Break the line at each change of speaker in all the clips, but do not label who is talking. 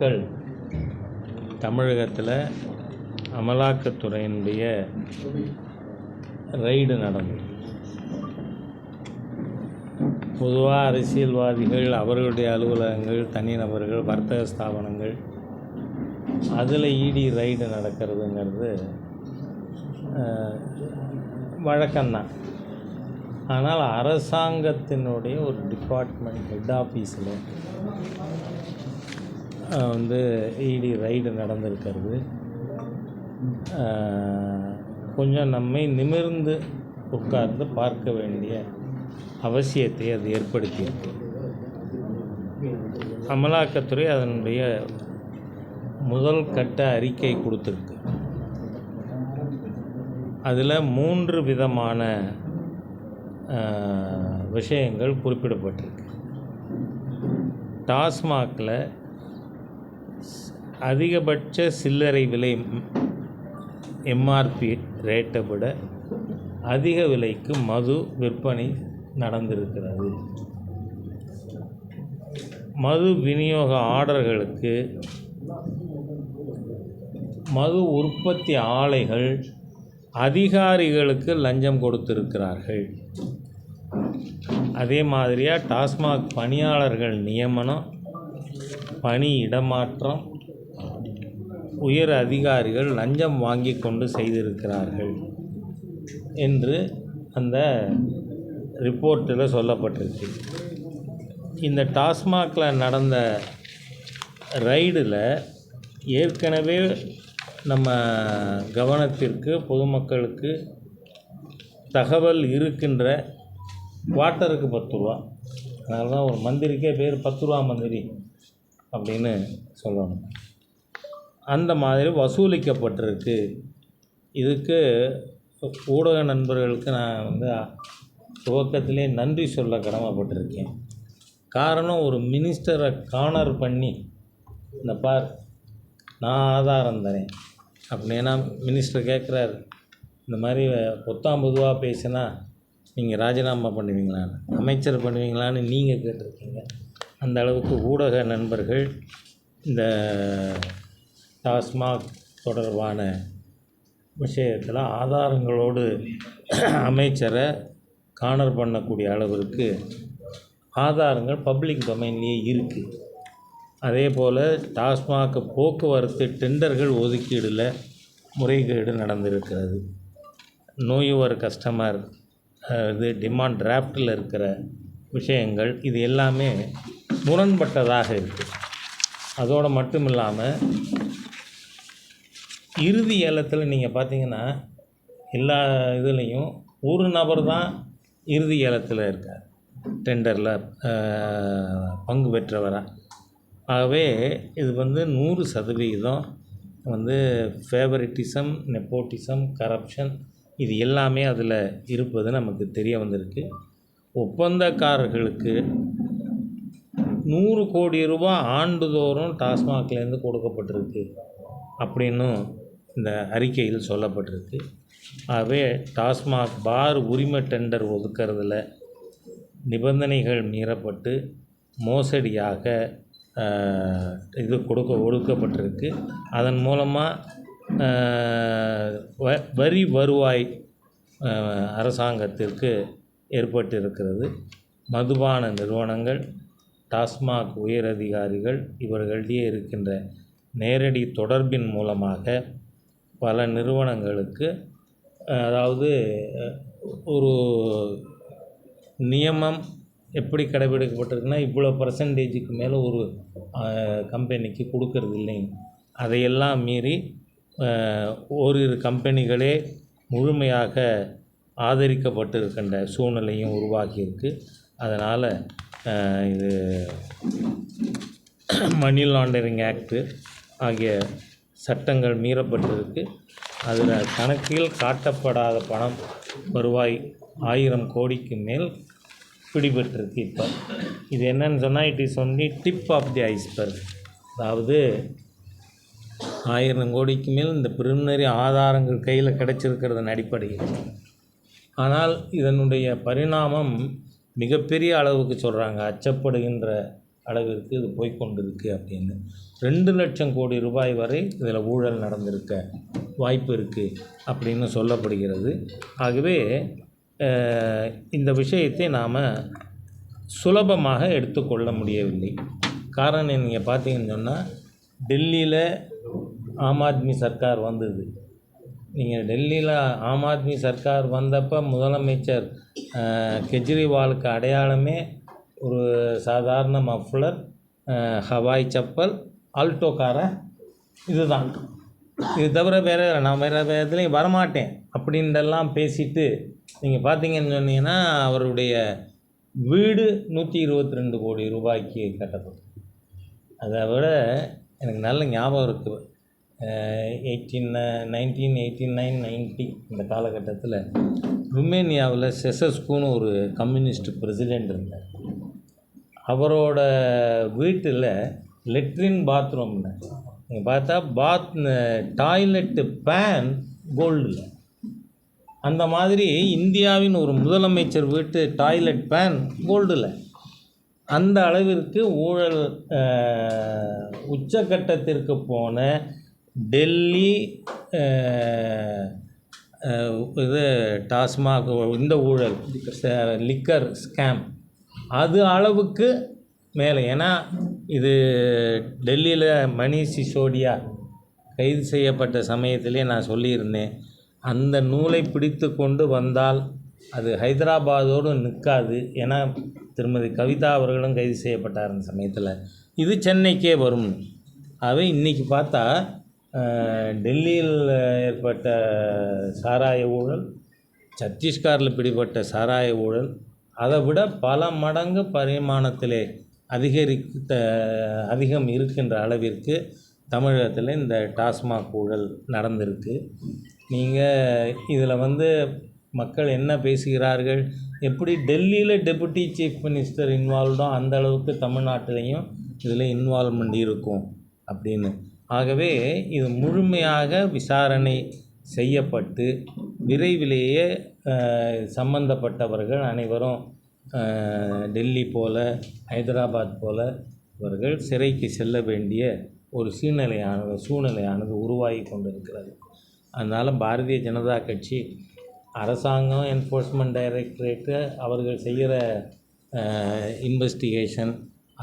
நாட்கள் தமிழகத்தில் அமலாக்கத்துறையினுடைய ரைடு நடந்தது. பொதுவாக அரசியல்வாதிகள், அவர்களுடைய அலுவலகங்கள், தனிநபர்கள், வர்த்தக ஸ்தாபனங்கள், அதில் இடி ரைடு நடக்கிறதுங்கிறது வழக்கம்தான். ஆனால் அரசாங்கத்தினுடைய ஒரு டிபார்ட்மெண்ட் ஹெட் ஆஃபீஸில் இடி ரைடு நடந்திருக்கிறது கொஞ்சம் நம்மை நிமிர்ந்து உட்கார்ந்து பார்க்க வேண்டிய அவசியத்தை அது ஏற்படுத்தியிருக்கு. அமலாக்கத்துறை அதனுடைய முதல் கட்ட அறிக்கை கொடுத்துருக்கு. அதில் 3 விதமான விஷயங்கள் குறிப்பிடப்பட்டிருக்கு. டாஸ்மாகில் அதிகபட்ச சில்லறை விலை எம்ஆர்பி ரேட்டை விட அதிக விலைக்கு மது விற்பனை நடந்திருக்கிறது. மது விநியோக ஆர்டர்களுக்கு மது உற்பத்தி ஆலைகள் அதிகாரிகளுக்கு லஞ்சம் கொடுத்திருக்கிறார்கள். அதே மாதிரியாக டாஸ்மாக் பணியாளர்கள் நியமனம், பணி இடமாற்றம் உயர் அதிகாரிகள் லஞ்சம் வாங்கி கொண்டு செய்திருக்கிறார்கள் என்று அந்த ரிப்போர்ட்டில் சொல்லப்பட்டிருக்கு. இந்த டாஸ்மாகில் நடந்த ரைடில் ஏற்கனவே நம்ம கவனத்திற்கு பொதுமக்களுக்கு தகவல் இருக்கின்ற குவார்ட்டருக்கு 10 ரூபா, அதனால தான் ஒரு மந்திரிக்கே பேர் 10 ரூபா மந்திரி அப்படின்னு சொல்லணும். அந்த மாதிரி வசூலிக்கப்பட்டிருக்கு. இதுக்கு ஊடக நண்பர்களுக்கு நான் துவக்கத்திலே நன்றி சொல்ல கடமைப்பட்டிருக்கேன். காரணம், ஒரு மினிஸ்டரை கார்னர் பண்ணி இந்த பார் நான் ஆதாரம் தரேன் அப்படின்னா மினிஸ்டர் கேட்குறாரு, இந்த மாதிரி பொதுவாக பேசினா நீங்கள் ராஜினாமா பண்ணுவீங்களான்னு, அமைச்சர் பண்ணுவீங்களான்னு நீங்கள் கேட்டிருக்கீங்க. அந்த அளவுக்கு ஊடக நண்பர்கள் இந்த டாஸ்மாக் தொடர்பான விஷயத்தில் ஆதாரங்களோடு அமைச்சரை கார்னர் பண்ணக்கூடிய அளவிற்கு ஆதாரங்கள் பப்ளிக் டொமைன்லேயே இருக்குது. அதே போல் டாஸ்மாக் போக்குவரத்து டெண்டர்கள் ஒதுக்கீடில் முறைகேடு நடந்திருக்கிறது. நோ யுவர் கஸ்டமர் டிமாண்ட் டிராஃப்டில் இருக்கிற விஷயங்கள் இது எல்லாமே முரண்பட்டதாக இருக்குது. அதோடு மட்டும் இல்லாமல் இறுதி ஏலத்தில் நீங்கள் பார்த்தீங்கன்னா எல்லா இதுலேயும் ஒரு நபர் தான் இறுதி ஏலத்தில் இருக்கார், டெண்டரில் பங்கு பெற்றவராக. ஆகவே இது 100% ஃபேவரிட்டிசம், நெப்போட்டிசம், கரப்ஷன் இது எல்லாமே அதில் இருப்பது நமக்கு தெரிய வந்திருக்கு. ஒப்பந்தக்காரர்களுக்கு 100 கோடி ரூபாய் ஆண்டுதோறும் டாஸ்மாக்லேருந்து கொடுக்கப்பட்டிருக்கு அப்படின்னும் இந்த அறிக்கையில் சொல்லப்பட்டிருக்கு. ஆகவே டாஸ்மாக் பார் உரிமை டெண்டர் ஒதுக்கிறதுல நிபந்தனைகள் மீறப்பட்டு மோசடியாக இது ஒடுக்கப்பட்டிருக்கு. அதன் மூலமாக வரி வருவாய் அரசாங்கத்திற்கு ஏற்பட்டிருக்கிறது. மதுபான நிறுவனங்கள், டாஸ்மாக் உயரதிகாரிகள் இவர்களிடையே இருக்கின்ற நேரடி தொடர்பின் மூலமாக பல நிறுவனங்களுக்கு, அதாவது ஒரு நியமம் எப்படி கடைபிடிக்கப்பட்டிருக்குன்னா, இவ்வளோ பர்சன்டேஜுக்கு மேலே ஒரு கம்பெனிக்கு கொடுக்கறது இல்லைங்க. அதையெல்லாம் மீறி ஓரிரு கம்பெனிகளே முழுமையாக ஆதரிக்கப்பட்டிருக்கின்ற சூழ்நிலையும் உருவாக்கியிருக்கு. அதனால் இது மணி லாண்டரிங் ஆக்டு ஆகிய சட்டங்கள் மீறப்பட்டிருக்கு. அதில் கணக்கில் காட்டப்படாத பணம் வருவாய் 1000 கோடிக்கு மேல் பிடிபட்டிருக்கு. இப்போ இது என்னன்னு சொன்னால், it is only tip of the iceberg. அதாவது 1000 கோடிக்கு மேல் இந்த பிரிமினரி ஆதாரங்கள் கையில் கிடைச்சிருக்கிறதன் அடிப்படையில். ஆனால் இதனுடைய பரிணாமம் மிகப்பெரிய அளவுக்கு சொல்கிறாங்க. அச்சப்படுகின்ற அளவிற்கு இது போய்கொண்டிருக்கு அப்படின்னு. 2 லட்சம் கோடி ரூபாய் வரை இதில் ஊழல் நடந்திருக்க வாய்ப்பு இருக்குது அப்படின்னு சொல்லப்படுகிறது. ஆகவே இந்த விஷயத்தை நாம் சுலபமாக எடுத்துக்கொள்ள முடியவில்லை. காரணம் நீங்கள் பார்த்தீங்கன்னு சொன்னால், டெல்லியில் ஆம் ஆத்மி சர்க்கார் வந்தது. நீங்கள் டெல்லியில் ஆம் ஆத்மி சர்க்கார் வந்தப்போ முதலமைச்சர் கெஜ்ரிவாலுக்கு அடையாளமே ஒரு சாதாரண மஃப்ளர், ஹவாய் சப்பல், ஆல்டோ காரை, இதுதான். இது தவிர வேறு நான் வேறு இதுலேயும் வரமாட்டேன் அப்படின்றெல்லாம் பேசிட்டு நீங்கள் பார்த்தீங்கன்னு சொன்னீங்கன்னா, அவருடைய வீடு 122 கோடி ரூபாய்க்கு கட்டப்படும். அதை விட எனக்கு நல்ல ஞாபகம் இருக்குது. 1989-90 இந்த காலகட்டத்தில் ருமேனியாவில் செசஸ்குன்னு ஒரு கம்யூனிஸ்ட் பிரசிடெண்ட் இருந்தார். அவரோட வீட்டில் லெட்ரின் பாத்ரூம்னு நீங்கள் பார்த்தா டாய்லெட்டு பேன் கோல்டில். அந்த மாதிரி இந்தியாவின் ஒரு முதலமைச்சர் வீட்டு டாய்லெட் பேன் கோல்டில். அந்த அளவிற்கு ஊழல் உச்சக்கட்டத்திற்கு போன டெல்லி இது டாஸ்மாக் இந்த ஊழல், லிக்கர் ஸ்கேம், அது அளவுக்கு மேலே. ஏன்னா இது டெல்லியில் மணீஷ் சிசோடியா கைது செய்யப்பட்ட சமயத்திலே நான் சொல்லியிருந்தேன், அந்த நூலை பிடித்து கொண்டு வந்தால் அது ஹைதராபாதோடு நிற்காது. ஏன்னா திருமதி கவிதா அவர்களும் கைது செய்யப்பட்டார் அந்த சமயத்தில். இது சென்னைக்கே வரும். அவை இன்றைக்கி பார்த்தா டெல்லியில் ஏற்பட்ட சாராய ஊழல், சத்தீஸ்கரில் பிடிபட்ட சாராய ஊழல் அதை விட பல மடங்கு பரிமாணத்திலே அதிகம் இருக்கின்ற அளவிற்கு தமிழகத்தில் இந்த டாஸ்மாக் ஊழல் நடந்திருக்கு. நீங்கள் இதில் மக்கள் என்ன பேசுகிறார்கள், எப்படி டெல்லியில் டெபுட்டி சீஃப் மினிஸ்டர் இன்வால்வ்டோ அந்த அளவுக்கு தமிழ்நாட்டிலையும் இதில் இன்வால்வ்மெண்ட் இருக்கும் அப்படின்னு. ஆகவே இது முழுமையாக விசாரணை செய்யப்பட்டு விரைவிலேயே சம்பந்தப்பட்டவர்கள் அனைவரும் டெல்லி போல ஹைதராபாத் போல இவர்கள் சிறைக்கு செல்ல வேண்டிய ஒரு சூழ்நிலையானது உருவாகி கொண்டிருக்கிறது. அதனால் பாரதிய ஜனதா கட்சி, அரசாங்கம், என்ஃபோர்ஸ்மெண்ட் டைரக்டரேட்டு அவர்கள் செய்கிற இன்வெஸ்டிகேஷன்,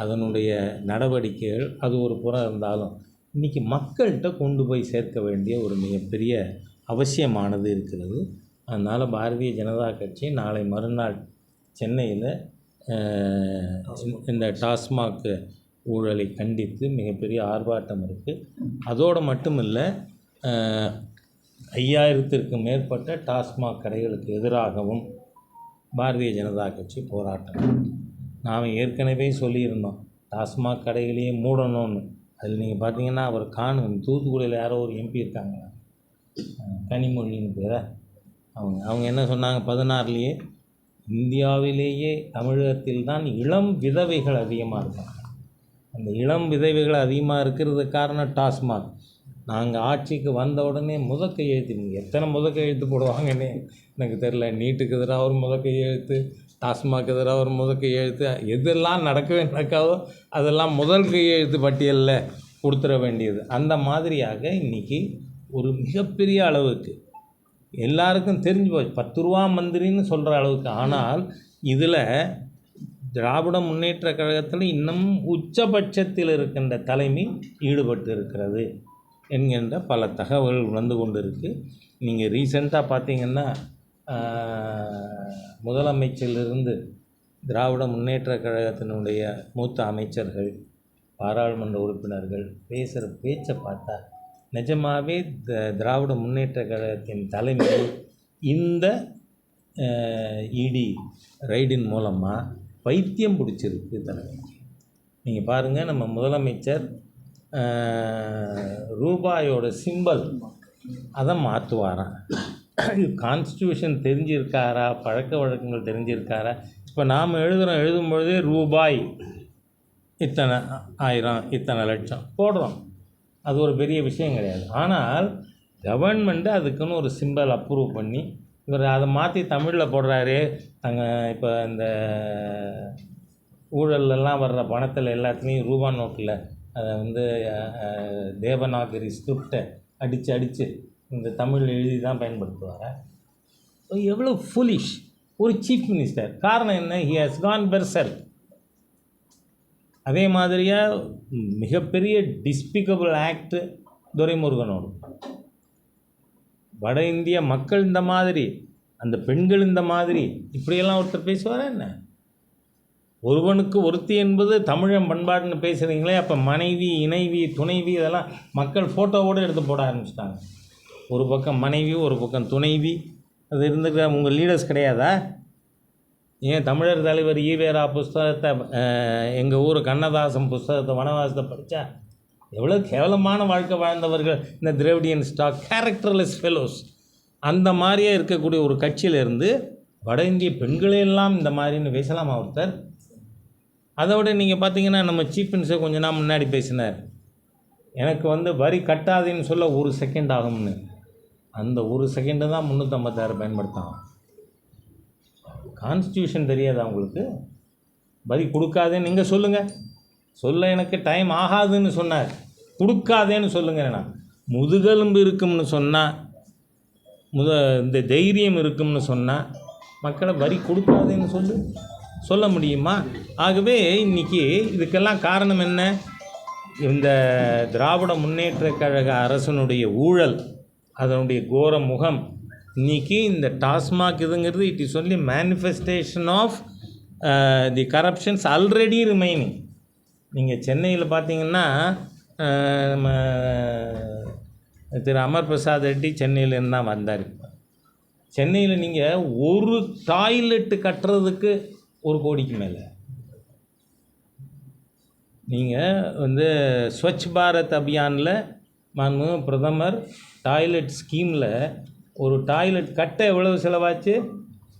அதனுடைய நடவடிக்கைகள் அது ஒரு புறம் இருந்தாலும் இன்றைக்கி மக்கள்கிட்ட கொண்டு போய் சேர்க்க வேண்டிய ஒரு மிகப்பெரிய அவசியமானது இருக்கிறது. அதனால் பாரதிய ஜனதா கட்சி நாளை மறுநாள் சென்னையில் இந்த டாஸ்மாக் ஊழலை கண்டித்து மிகப்பெரிய ஆர்ப்பாட்டம் இருக்குது. அதோடு மட்டும் இல்லை, 5000த்திற்கும் மேற்பட்ட டாஸ்மாக் கடைகளுக்கு எதிராகவும் பாரதிய ஜனதா கட்சி போராட்டம். நாம் ஏற்கனவே சொல்லியிருந்தோம் டாஸ்மாக் கடைகளையே மூடணும்னு. அதில் நீங்கள் பார்த்தீங்கன்னா அவர் தூத்துக்குடியில் யாரோ ஒரு எம்பி இருக்காங்க, கனிமொழின்னு பேரை, அவங்க என்ன சொன்னாங்க, 16லேயே இந்தியாவிலேயே தமிழகத்தில் தான் இளம் விதவைகள் அதிகமாக இருக்காங்க. அந்த இளம் விதவைகள் அதிகமாக இருக்கிறது காரணம் டாஸ்மாக். நாங்கள் ஆட்சிக்கு வந்த உடனே முதற்கையெழுத்து, எத்தனை முதற்கையெழுத்து போடுவாங்கன்னே எனக்கு தெரில. நீட்டுக்கு எதிராக ஒரு முதற்கையெழுத்து, டாஸ்மாக் எதிராக ஒரு முதற்கையெழுத்து, எதெல்லாம் நடக்காதோ அதெல்லாம் முதல் கையெழுத்து பட்டியலில் கொடுத்துட வேண்டியது. அந்த மாதிரியாக இன்றைக்கி ஒரு மிகப்பெரிய அளவுக்கு எல்லாருக்கும் தெரிஞ்சு போச்சு, 10 ரூபா மந்திரின்னு சொல்கிற அளவுக்கு. ஆனால் இதில் திராவிட முன்னேற்ற கழகத்தில் இன்னும் உச்சபட்சத்தில் இருக்கின்ற தலைமை ஈடுபட்டு இருக்கிறது என்கின்ற பல தகவல்கள் வந்து கொண்டு இருக்குது. நீங்கள் ரீசெண்டாக பார்த்தீங்கன்னா முதலமைச்சரிலிருந்து திராவிட முன்னேற்ற கழகத்தினுடைய மூத்த அமைச்சர்கள், பாராளுமன்ற உறுப்பினர்கள் பேசுகிற பேச்சை பார்த்தா நிஜமாகவே திராவிட முன்னேற்ற கழகத்தின் தலைமை இந்த இடி ரைடின் மூலமாக பைத்தியம் பிடிச்சிருக்கு தலைமைக்கு. நீங்கள் பாருங்கள், நம்ம முதலமைச்சர் ரூபாயோட சிம்பல் அதை மாற்றுவாராம். கான்ஸ்டியூஷன் தெரிஞ்சிருக்காரா, பழக்க வழக்கங்கள் தெரிஞ்சிருக்காரா? இப்போ நாம் எழுதும்பொழுதே ரூபாய் இத்தனை ஆயிரம், இத்தனை லட்சம் போடுறோம், அது ஒரு பெரிய விஷயம் கிடையாது. ஆனால் கவர்மெண்ட்டு அதுக்குன்னு ஒரு சிம்பல் அப்ரூவ் பண்ணி இவர் அதை மாற்றி தமிழில் போடுறாரு. இப்போ இந்த ஊழல்லாம் வர்ற பணத்தில் எல்லாத்துலேயும் ரூபா நோட்டில் அதை வந்து தேவநாகரி ஸ்கிரிப்டை அடித்து இந்த தமிழ் எழுதி தான் பயன்படுத்துவார். எவ்வளோ ஃபுலிஷ் ஒரு சீஃப் மினிஸ்டர். காரணம் என்ன? He has gone parcel. அதே மாதிரியாக மிகப்பெரிய டிஸ்பிகபிள் ஆக்ட் துரைமுருகனோடு. வட இந்திய மக்கள் இந்த மாதிரி, அந்த பெண்கள் இந்த மாதிரி, இப்படியெல்லாம் ஒருத்தர் பேசுவாரா என்ன? ஒருவனுக்கு ஒருத்தி என்பது தமிழன் பண்பாடுன்னு பேசுகிறீங்களே, அப்போ மனைவி, இணைவி, துணைவி இதெல்லாம் மக்கள் ஃபோட்டோவோடு எடுத்து போட ஆரம்பிச்சிட்டாங்க. ஒரு பக்கம் மனைவி, ஒரு பக்கம் துணைவி, அது இருந்துக்கிற உங்கள் லீடர்ஸ் கிடையாதா? ஏன் தமிழர் தலைவர் ஈவேரா புஸ்தகத்தை, எங்கள் ஊர் கண்ணதாசன் புஸ்தகத்தை, வனவாசத்தை படித்தா எவ்வளோ கேவலமான வாழ்க்கை வாழ்ந்தவர்கள் இந்த திராவிடியன் ஸ்டாக் கேரக்டர்லெஸ் ஃபெலோஸ். அந்த மாதிரியே இருக்கக்கூடிய ஒரு கட்சியிலேருந்து வட இந்திய பெண்களையெல்லாம் இந்த மாதிரின்னு பேசலாமா ஒருத்தர்? அதை விட நீங்கள் பார்த்தீங்கன்னா நம்ம சீஃப் மினிஸ்டர் கொஞ்ச நாள் முன்னாடி பேசினார், எனக்கு வந்து வரி கட்டாதேன்னு சொல்ல 1 செகண்ட் ஆகும்னு. அந்த 1 செகண்டு தான் 356 பயன்படுத்தாங்க. கான்ஸ்டியூஷன் தெரியாதா உங்களுக்கு? வரி கொடுக்காதேன்னு நீங்கள் சொல்லுங்கள். சொல்ல எனக்கு டைம் ஆகாதுன்னு சொன்னார். கொடுக்காதேன்னு சொல்லுங்கள். நான் முதுகெலும்பு இருக்கும்னு சொன்னால், இந்த தைரியம் இருக்கும்னு சொன்னால் மக்களை வரி கொடுக்காதேன்னு சொல்ல முடியுமா? ஆகவே இன்றைக்கி இதுக்கெல்லாம் காரணம் என்ன? இந்த திராவிட முன்னேற்ற கழக அரசனுடைய ஊழல், அதனுடைய கோர முகம். இன்றைக்கி இந்த டாஸ்மாக் இதுங்கிறது it is only manifestation of the corruptions already remaining. நீங்கள் சென்னையில் பார்த்தீங்கன்னா நம்ம திரு அமர் பிரசாத் ரெட்டி சென்னையிலேருந்து தான் வந்தார். சென்னையில் நீங்கள் ஒரு டாய்லெட்டு கட்டுறதுக்கு 1 கோடிக்கு மேலே. நீங்கள் வந்து ஸ்வச் பாரத் அபியானில் மாண்புமிகு பிரதமர் டாய்லெட் ஸ்கீமில் ஒரு டாய்லெட் கட்ட எவ்வளவு செலவாச்சு?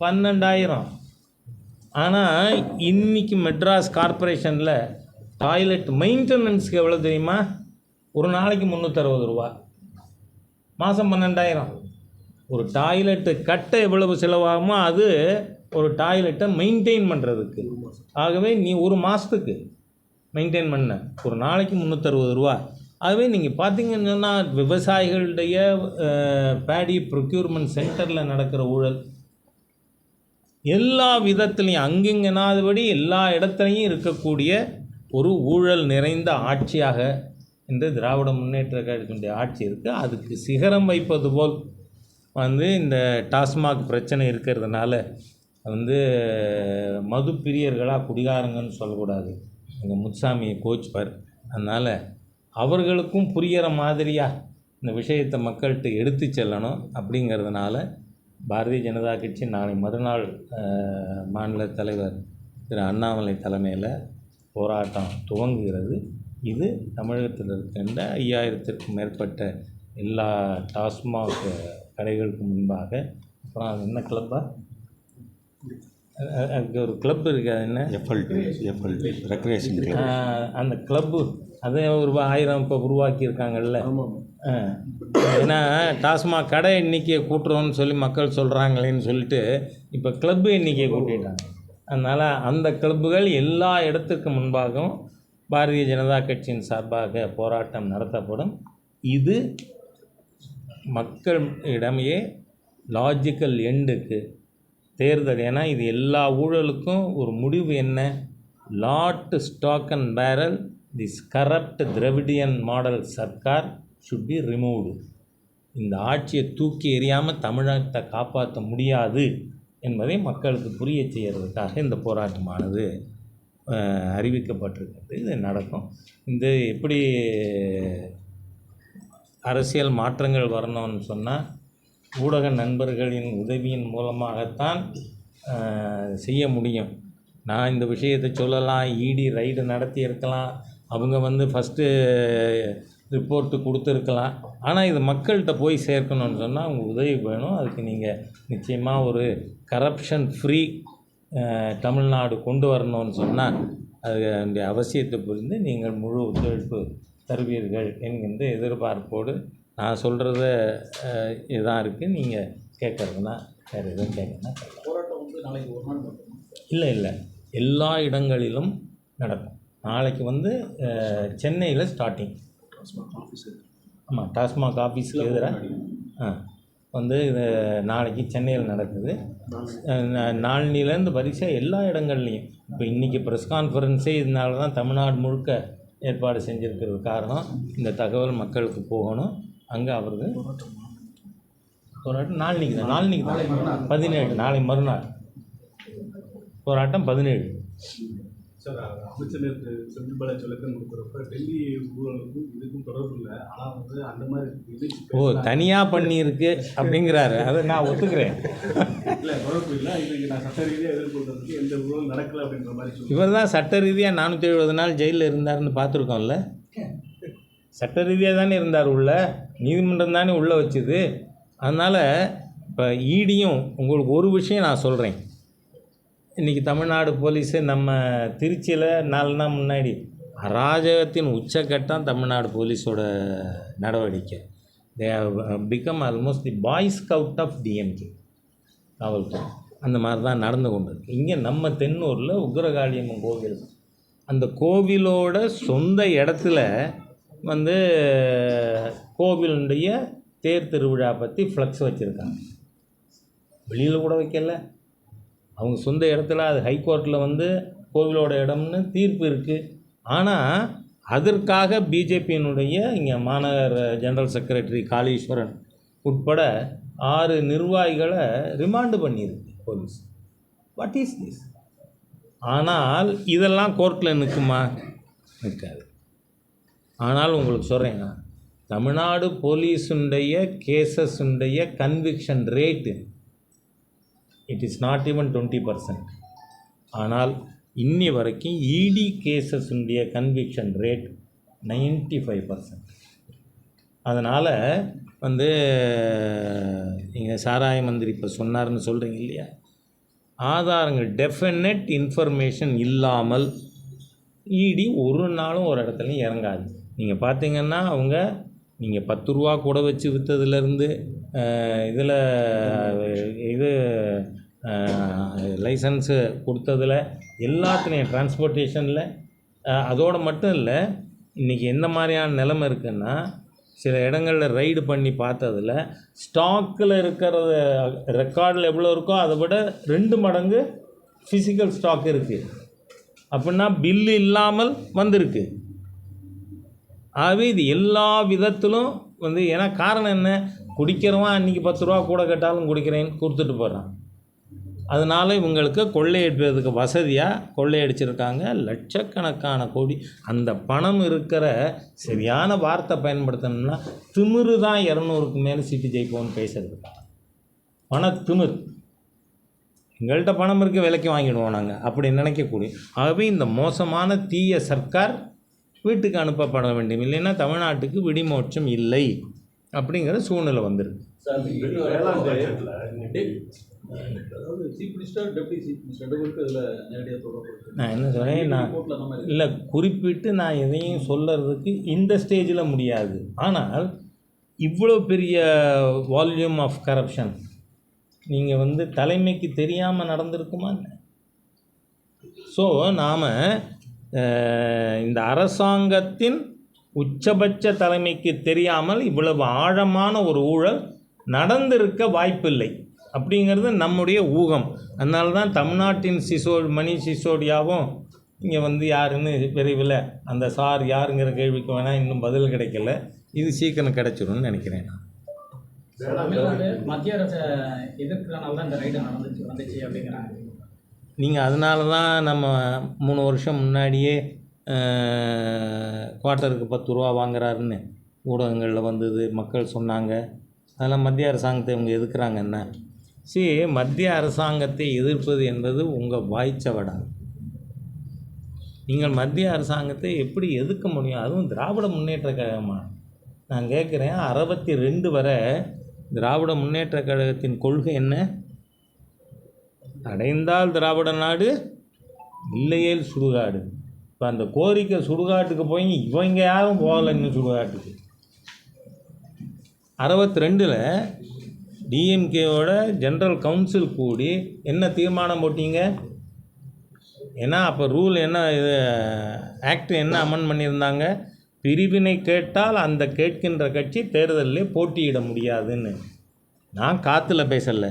12,000. ஆனால் இன்றைக்கி மெட்ராஸ் கார்ப்பரேஷனில் டாய்லெட் மெயின்டெனன்ஸுக்கு எவ்வளோ தெரியுமா? ஒரு நாளைக்கு 360 ரூபா, மாதம் 12,000. ஒரு டாய்லெட்டு கட்ட எவ்வளவு செலவாகுமோ அது ஒரு டாய்லெட்டை மெயின்டைன் பண்ணுறதுக்கு. ஆகவே நீ ஒரு மாதத்துக்கு மெயின்டைன் பண்ண ஒரு நாளைக்கு 360 ரூபா. ஆகவே நீங்கள் பார்த்தீங்கன்னு சொன்னால் விவசாயிகளுடைய பேடி ப்ரொக்யூர்மெண்ட் சென்டரில் நடக்கிற ஊழல் எல்லா விதத்துலேயும் அங்கிங்கனாதபடி எல்லா இடத்துலையும் இருக்கக்கூடிய ஒரு ஊழல் நிறைந்த ஆட்சியாக இந்த திராவிட முன்னேற்ற கழகத்தினுடைய ஆட்சி இருக்குது. அதுக்கு சிகரம் வைப்பது போல் வந்து இந்த டாஸ்மாக் பிரச்சனை இருக்கிறதுனால வந்து மது பிரியர்களாக குடிகாரங்கன்னு சொல்லக்கூடாது. எங்கள் முத்துசாமியை கோச்சுப்பார். அதனால் அவர்களுக்கும் புரிகிற மாதிரியாக இந்த விஷயத்தை மக்கள்கிட்ட எடுத்து செல்லணும். அப்படிங்கிறதுனால பாரதிய ஜனதா கட்சி நாளை மறுநாள் மாநில தலைவர் திரு அண்ணாமலை தலைமையில் போராட்டம் துவங்குகிறது. இது தமிழகத்தில் இருக்கின்ற 5000த்திற்கும் மேற்பட்ட எல்லா டாஸ்மாக் கடைகளுக்கு முன்பாக. அப்புறம் அது என்ன கிளப்பா? அதுக்கு ஒரு கிளப் இருக்குது. அது என்ன? FLT recreation club. அந்த கிளப்பு அதே ஒரு 1000 இப்போ உருவாக்கியிருக்காங்கல்ல. ஏன்னா டாஸ்மாக் கடை எண்ணிக்கையை கூட்டுறோன்னு சொல்லி மக்கள் சொல்கிறாங்களேன்னு சொல்லிட்டு இப்போ கிளப்பு எண்ணிக்கையை கூட்டிட்டாங்க. அதனால் அந்த கிளப்புகள் எல்லா இடத்துக்கு முன்பாகவும் பாரதிய ஜனதா கட்சியின் சார்பாக போராட்டம் நடத்தப்படும். இது மக்களிடமே லாஜிக்கல் எண்டுக்கு தேர்தல். ஏன்னா இது எல்லா ஊழலுக்கும் ஒரு முடிவு என்ன? Lock stock and barrel this corrupt Dravidian model sarkar should be removed. இந்த ஆட்சியை தூக்கி எறியாமல் தமிழகத்தை காப்பாற்ற முடியாது என்பதை மக்களுக்கு புரிய செய்கிறதுக்காக இந்த போராட்டமானது அறிவிக்கப்பட்டிருக்கிறது. இது நடக்கும். இந்த எப்படி அரசியல் மாற்றங்கள் வரணும்னு சொன்னால் ஊடக நண்பர்களின் உதவியின் மூலமாகத்தான் செய்ய முடியும். நான் இந்த விஷயத்தை சொல்லலாம், இடி ரைடு நடத்தி இருக்கலாம், அவங்க வந்து ஃபஸ்ட்டு ரிப்போர்ட்டு கொடுத்துருக்கலாம். ஆனால் இது மக்கள்கிட்ட போய் சேர்க்கணும்னு சொன்னால் அவங்க உதவி வேணும். அதுக்கு நீங்கள் நிச்சயமாக ஒரு கரப்ஷன் ஃப்ரீ தமிழ்நாடு கொண்டு வரணும்னு சொன்னால் அதனுடைய அவசியத்தை புரிந்து நீங்கள் முழு ஒத்துழைப்பு தருவீர்கள் என்கின்ற எதிர்பார்ப்போடு நான் சொல்கிறத இதான் இருக்குது. நீங்கள் கேட்குறதுனா வேறு எதுவும் கேட்கணும்னா இல்லை எல்லா இடங்களிலும் நடக்கும். நாளைக்கு வந்து சென்னையில் ஸ்டார்டிங். ஆமாம், டாஸ்மாக் ஆஃபீஸுக்கு எதிராக வந்து இது நாளைக்கு சென்னையில் நடக்குது. நாளையிலேருந்து பரீட்சை எல்லா இடங்கள்லையும். இப்போ இன்றைக்கி ப்ரெஸ் கான்ஃபரன்ஸே இதனால தான் தமிழ்நாடு முழுக்க ஏற்பாடு செஞ்சுருக்கிறது காரணம். இந்த தகவல் மக்களுக்கு போகணும். அங்கே அவர்கள் போராட்டம் நாளைக்கு தான் 17, நாளை மறுநாள் போராட்டம் 17.
சார், அமைச்சர் நேற்று செந்தில் பாலாஜி விளக்கம் கொடுக்குறப்ப டெல்லி ஊழலுக்கும் இதுக்கும் தொடர்பு இல்லை, ஆனால் வந்து அந்த மாதிரி
தனியாக பண்ணியிருக்கு அப்படிங்கிறாரு. அதை நான் ஒத்துக்கிறேன்.
இல்லை, தொடர்பு இல்லை, இதுக்கு நான் சட்ட ரீதியாக எதிர்கொள்றதுக்கு எந்த ஊழல் நடக்கலை அப்படின்ற மாதிரி
இவர் தான் சட்ட ரீதியாக 470 நாள் ஜெயிலில் இருந்தார்னு பார்த்துருக்கோம்ல. சட்ட ரீதியாக தானே இருந்தார், உள்ள நீதிமன்றம் தானே உள்ளே வச்சுது. அதனால் இப்போ ஈடியும் உங்களுக்கு ஒரு விஷயம் நான் சொல்கிறேன். இன்றைக்கி தமிழ்நாடு போலீஸு நம்ம திருச்சியில் 4 நாள் முன்னாடி அராஜகத்தின் உச்சக்கட்டம் தமிழ்நாடு போலீஸோட நடவடிக்கை. They have become almost the boy scout of DMK காவல்துறை. அந்த மாதிரி தான் நடந்து கொண்டு இருக்கு. இங்கே நம்ம தென்னூரில் உக்ரகாளியம்மன் கோவில், அந்த கோவிலோட சொந்த இடத்துல வந்து கோவிலுடைய தேர் திருவிழா பற்றி ஃப்ளக்ஸ் வச்சுருக்காங்க. வெளியில் கூட வைக்கல, அவங்க சொந்த இடத்துல. அது ஹைகோர்ட்டில் வந்து கோவிலோட இடம்னு தீர்ப்பு இருக்குது. ஆனால் அதற்காக பிஜேபியினுடைய இங்கே மாநகர ஜெனரல் செக்ரட்டரி காளீஸ்வரன் உட்பட 6 நிர்வாகிகளை ரிமாண்டு பண்ணியிருக்கு போலீஸ். What is this? ஆனால் இதெல்லாம் கோர்ட்டில் நிற்குமா? நிற்காது. ஆனால் உங்களுக்கு சொல்கிறேன், தமிழ்நாடு போலீஸுடைய கேசஸுடைய conviction rate it is not even 20%. ஆனால் இன்னி வரைக்கும் இடி கேசஸுடைய கன்விக்ஷன் ரேட் 95%. அதனால் வந்து நீங்கள் சாராய மந்திரி இப்போ சொன்னார்னு சொல்கிறீங்க இல்லையா, ஆதாரங்கள் டெஃபினட் இன்ஃபர்மேஷன் இல்லாமல் இடி ஒரு நாளும் ஒரு இடத்துலையும் இறங்காது. நீங்கள் பார்த்தீங்கன்னா அவங்க நீங்கள் 10 ரூபா கூட வச்சு விற்றதுலேருந்து இதில் இது லைசன்ஸு கொடுத்ததில் எல்லாத்துலேயும் டிரான்ஸ்போர்ட்டேஷனில் அதோடு மட்டும் இல்லை. இன்றைக்கி எந்த மாதிரியான நிலைமை இருக்குதுன்னா, சில இடங்களில் ரைடு பண்ணி பார்த்ததில் ஸ்டாக்கில் இருக்கிற ரெக்கார்டில் எவ்வளோ இருக்கோ அதை விட 2 மடங்கு ஃபிசிக்கல் ஸ்டாக் இருக்குது. அப்படின்னா பில்லு இல்லாமல் வந்திருக்கு. ஆகவே இது எல்லா விதத்திலும் வந்து, ஏன்னா காரணம் என்ன, குடிக்கிறவன் அன்றைக்கி 10 ரூபா கூட கேட்டாலும் குடிக்கிறேன்னு கொடுத்துட்டு போகிறான். அதனால் இவங்களுக்கு கொள்ளையடிப்பதுக்கு வசதியாக கொள்ளையடிச்சிருக்காங்க லட்சக்கணக்கான கோடி. அந்த பணம் இருக்கிற சரியான வார்த்தை பயன்படுத்தணும்னா திமிரு தான் 200க்கு மேலே சீட்டு ஜெயிப்போம்னு பேசுறது. பண திமிர். எங்கள்கிட்ட பணம் இருக்குது, விலைக்கு வாங்கிடுவோம் நாங்கள் அப்படி நினைக்கக்கூடிய. ஆகவே இந்த மோசமான தீய சர்க்கார் வீட்டுக்கு அனுப்பப்பட வேண்டும். இல்லைன்னா தமிழ்நாட்டுக்கு விடிமோட்சம் இல்லை அப்படிங்கிற சூழ்நிலை வந்துருக்கு. நான் என்ன சொல்கிறேன், நான் இல்லை குறிப்பிட்டு நான் எதையும் சொல்கிறதுக்கு இந்த ஸ்டேஜில் முடியாது. ஆனால் இவ்வளோ பெரிய வால்யூம் ஆஃப் கரப்ஷன் நீங்கள் வந்து தலைமைக்கு தெரியாமல் நடந்திருக்குமா? ஸோ நாம் இந்த அரசாங்கத்தின் உச்சபட்ச தலைமைக்கு தெரியாமல் இவ்வளவு ஆழமான ஒரு ஊழல் நடந்திருக்க வாய்ப்பில்லை அப்படிங்கிறது நம்முடைய ஊகம். அதனால தான் தமிழ்நாட்டின் மணிஷ் சிசோடியாவும் இங்கே வந்து யாருன்னு விரைவில் அந்த சார் யாருங்கிற கேள்விக்கு வேணால் இன்னும் பதில் கிடைக்கல. இது சீக்கிரம் கிடைச்சிடும்னு நினைக்கிறேன்.
மத்திய அரசை எதிர்க்கிறனால தான் இந்த ரைடு வந்துச்சு அப்படிங்கிறாங்க.
நீங்கள் அதனால தான் நம்ம 3 வருஷம் முன்னாடியே குவார்ட்டருக்கு 10 ரூபா வாங்குறாருன்னு ஊடகங்களில் வந்தது, மக்கள் சொன்னாங்க. அதெல்லாம் மத்திய அரசாங்கத்தை இவங்க எதிர்க்கிறாங்கன்னா, மத்திய அரசாங்கத்தை எதிர்ப்பது என்பது உங்கள் வாய்ச்சவடா. நீங்கள் மத்திய அரசாங்கத்தை எப்படி எதிர்க்க முடியும்? அதுவும் திராவிட முன்னேற்ற கழகமாக நான் கேட்குறேன். 62 வரை திராவிட முன்னேற்ற கழகத்தின் கொள்கை என்ன? அடைந்தால் திராவிட நாடு, இல்லையேல் சுடுகாடு. இப்போ அந்த கோரிக்கை சுடுகாட்டுக்கு போய் இவங்க யாரும் போகலை இன்னும் சுடுகாட்டுக்கு. 62ல் டிஎம்கேவோட ஜென்ரல் கவுன்சில் கூடி என்ன தீர்மானம் போட்டீங்க? ஏன்னா அப்போ ரூல் என்ன இது ஆக்ட் என்ன அமெண்ட் பண்ணியிருந்தாங்க, பிரிவினை கேட்டால் அந்த கேட்கின்ற கட்சி தேர்தலிலே போட்டியிட முடியாதுன்னு. நான் காற்றுல பேசலை.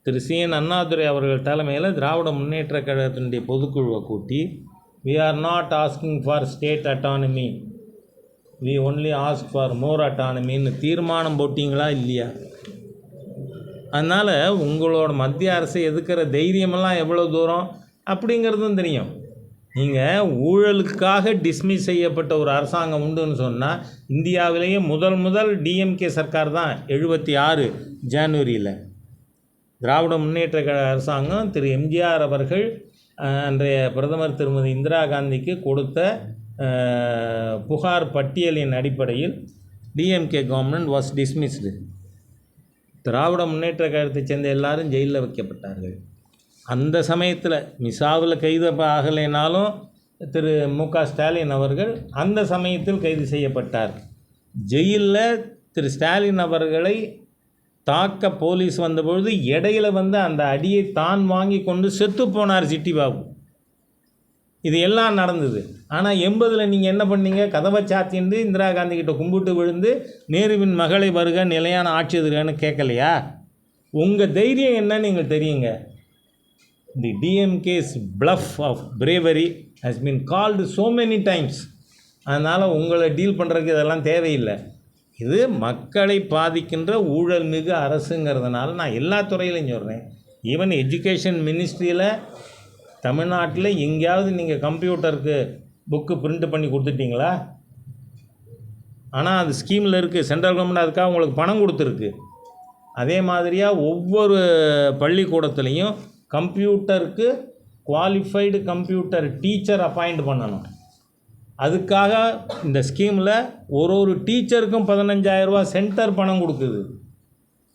திரு CN அண்ணாதுரை அவர்கள் தலைமையில் திராவிட முன்னேற்ற கழகத்தினுடைய பொதுக்குழுவை கூட்டி we are not asking for state autonomy, we only ask for more autonomyன்னு தீர்மானம் போட்டிங்களா இல்லையா? அதனால் உங்களோட மத்திய அரசை எதுக்கிற தைரியமெல்லாம் எவ்வளோ தூரம் அப்படிங்கிறதும் தெரியும். நீங்கள் ஊழலுக்காக டிஸ்மிஸ் செய்யப்பட்ட ஒரு அரசாங்கம் உண்டுன்னு சொன்னால், இந்தியாவிலேயே முதல் DMK சர்க்கார் தான் 76 ஜனவரியில். திராவிட முன்னேற்ற கழக அரசாங்கம் திரு MGR அவர்கள் அன்றைய பிரதமர் திருமதி இந்திரா காந்திக்கு கொடுத்த புகார் பட்டியலின் அடிப்படையில் DMK government was dismissed. Dravida Munnetra கழகத்தைச் சேர்ந்த எல்லாரும் ஜெயிலில் வைக்கப்பட்டார்கள். அந்த சமயத்தில் மிசாவில் கைது ஆகலைனாலும் திரு MK ஸ்டாலின் அவர்கள் அந்த சமயத்தில் கைது செய்யப்பட்டார். ஜெயிலில் திரு ஸ்டாலின் அவர்களை தாக்க போலீஸ் வந்தபொழுது இடையில வந்து அந்த அடியை தான் வாங்கி கொண்டு செத்து போனார் சிட்டி பாபு. இது எல்லாம் நடந்தது. ஆனால் 80ல் நீங்கள் என்ன பண்ணீங்க? கதவை சாத்திண்டு இந்திரா காந்தி கிட்ட கும்பிட்டு விழுந்து நேருவின் மகளை வருக நிலையான ஆட்சி எதிர்கன்னு கேட்கலையா? உங்கள் தைரியம் என்னன்னு நீங்கள் தெரியுங்க. தி DMK's bluff of bravery has been called so many times. அதனால் உங்களை டீல் பண்ணுறதுக்கு இதெல்லாம் தேவையில்லை. இது மக்களை பாதிக்கின்ற ஊழல் மிகு அரசுங்கிறதுனால நான் எல்லா துறையிலையும் சொல்கிறேன். ஈவன் எஜுகேஷன் மினிஸ்ட்ரியில் தமிழ்நாட்டில் எங்கேயாவது நீங்கள் கம்ப்யூட்டருக்கு புக்கு பிரிண்ட் பண்ணி கொடுத்துட்டீங்களா? ஆனால் அது ஸ்கீமில் இருக்குது. சென்ட்ரல் கவர்மெண்ட் அதுக்காக உங்களுக்கு பணம் கொடுத்துருக்கு. அதே மாதிரியாக ஒவ்வொரு பள்ளிக்கூடத்துலேயும் கம்ப்யூட்டருக்கு குவாலிஃபைடு கம்ப்யூட்டர் டீச்சர் அப்பாயிண்ட் பண்ணணும். அதுக்காக இந்த ஸ்கீமில் ஒரு டீச்சருக்கும் 15,000 ரூபா சென்டர் பணம் கொடுக்குது.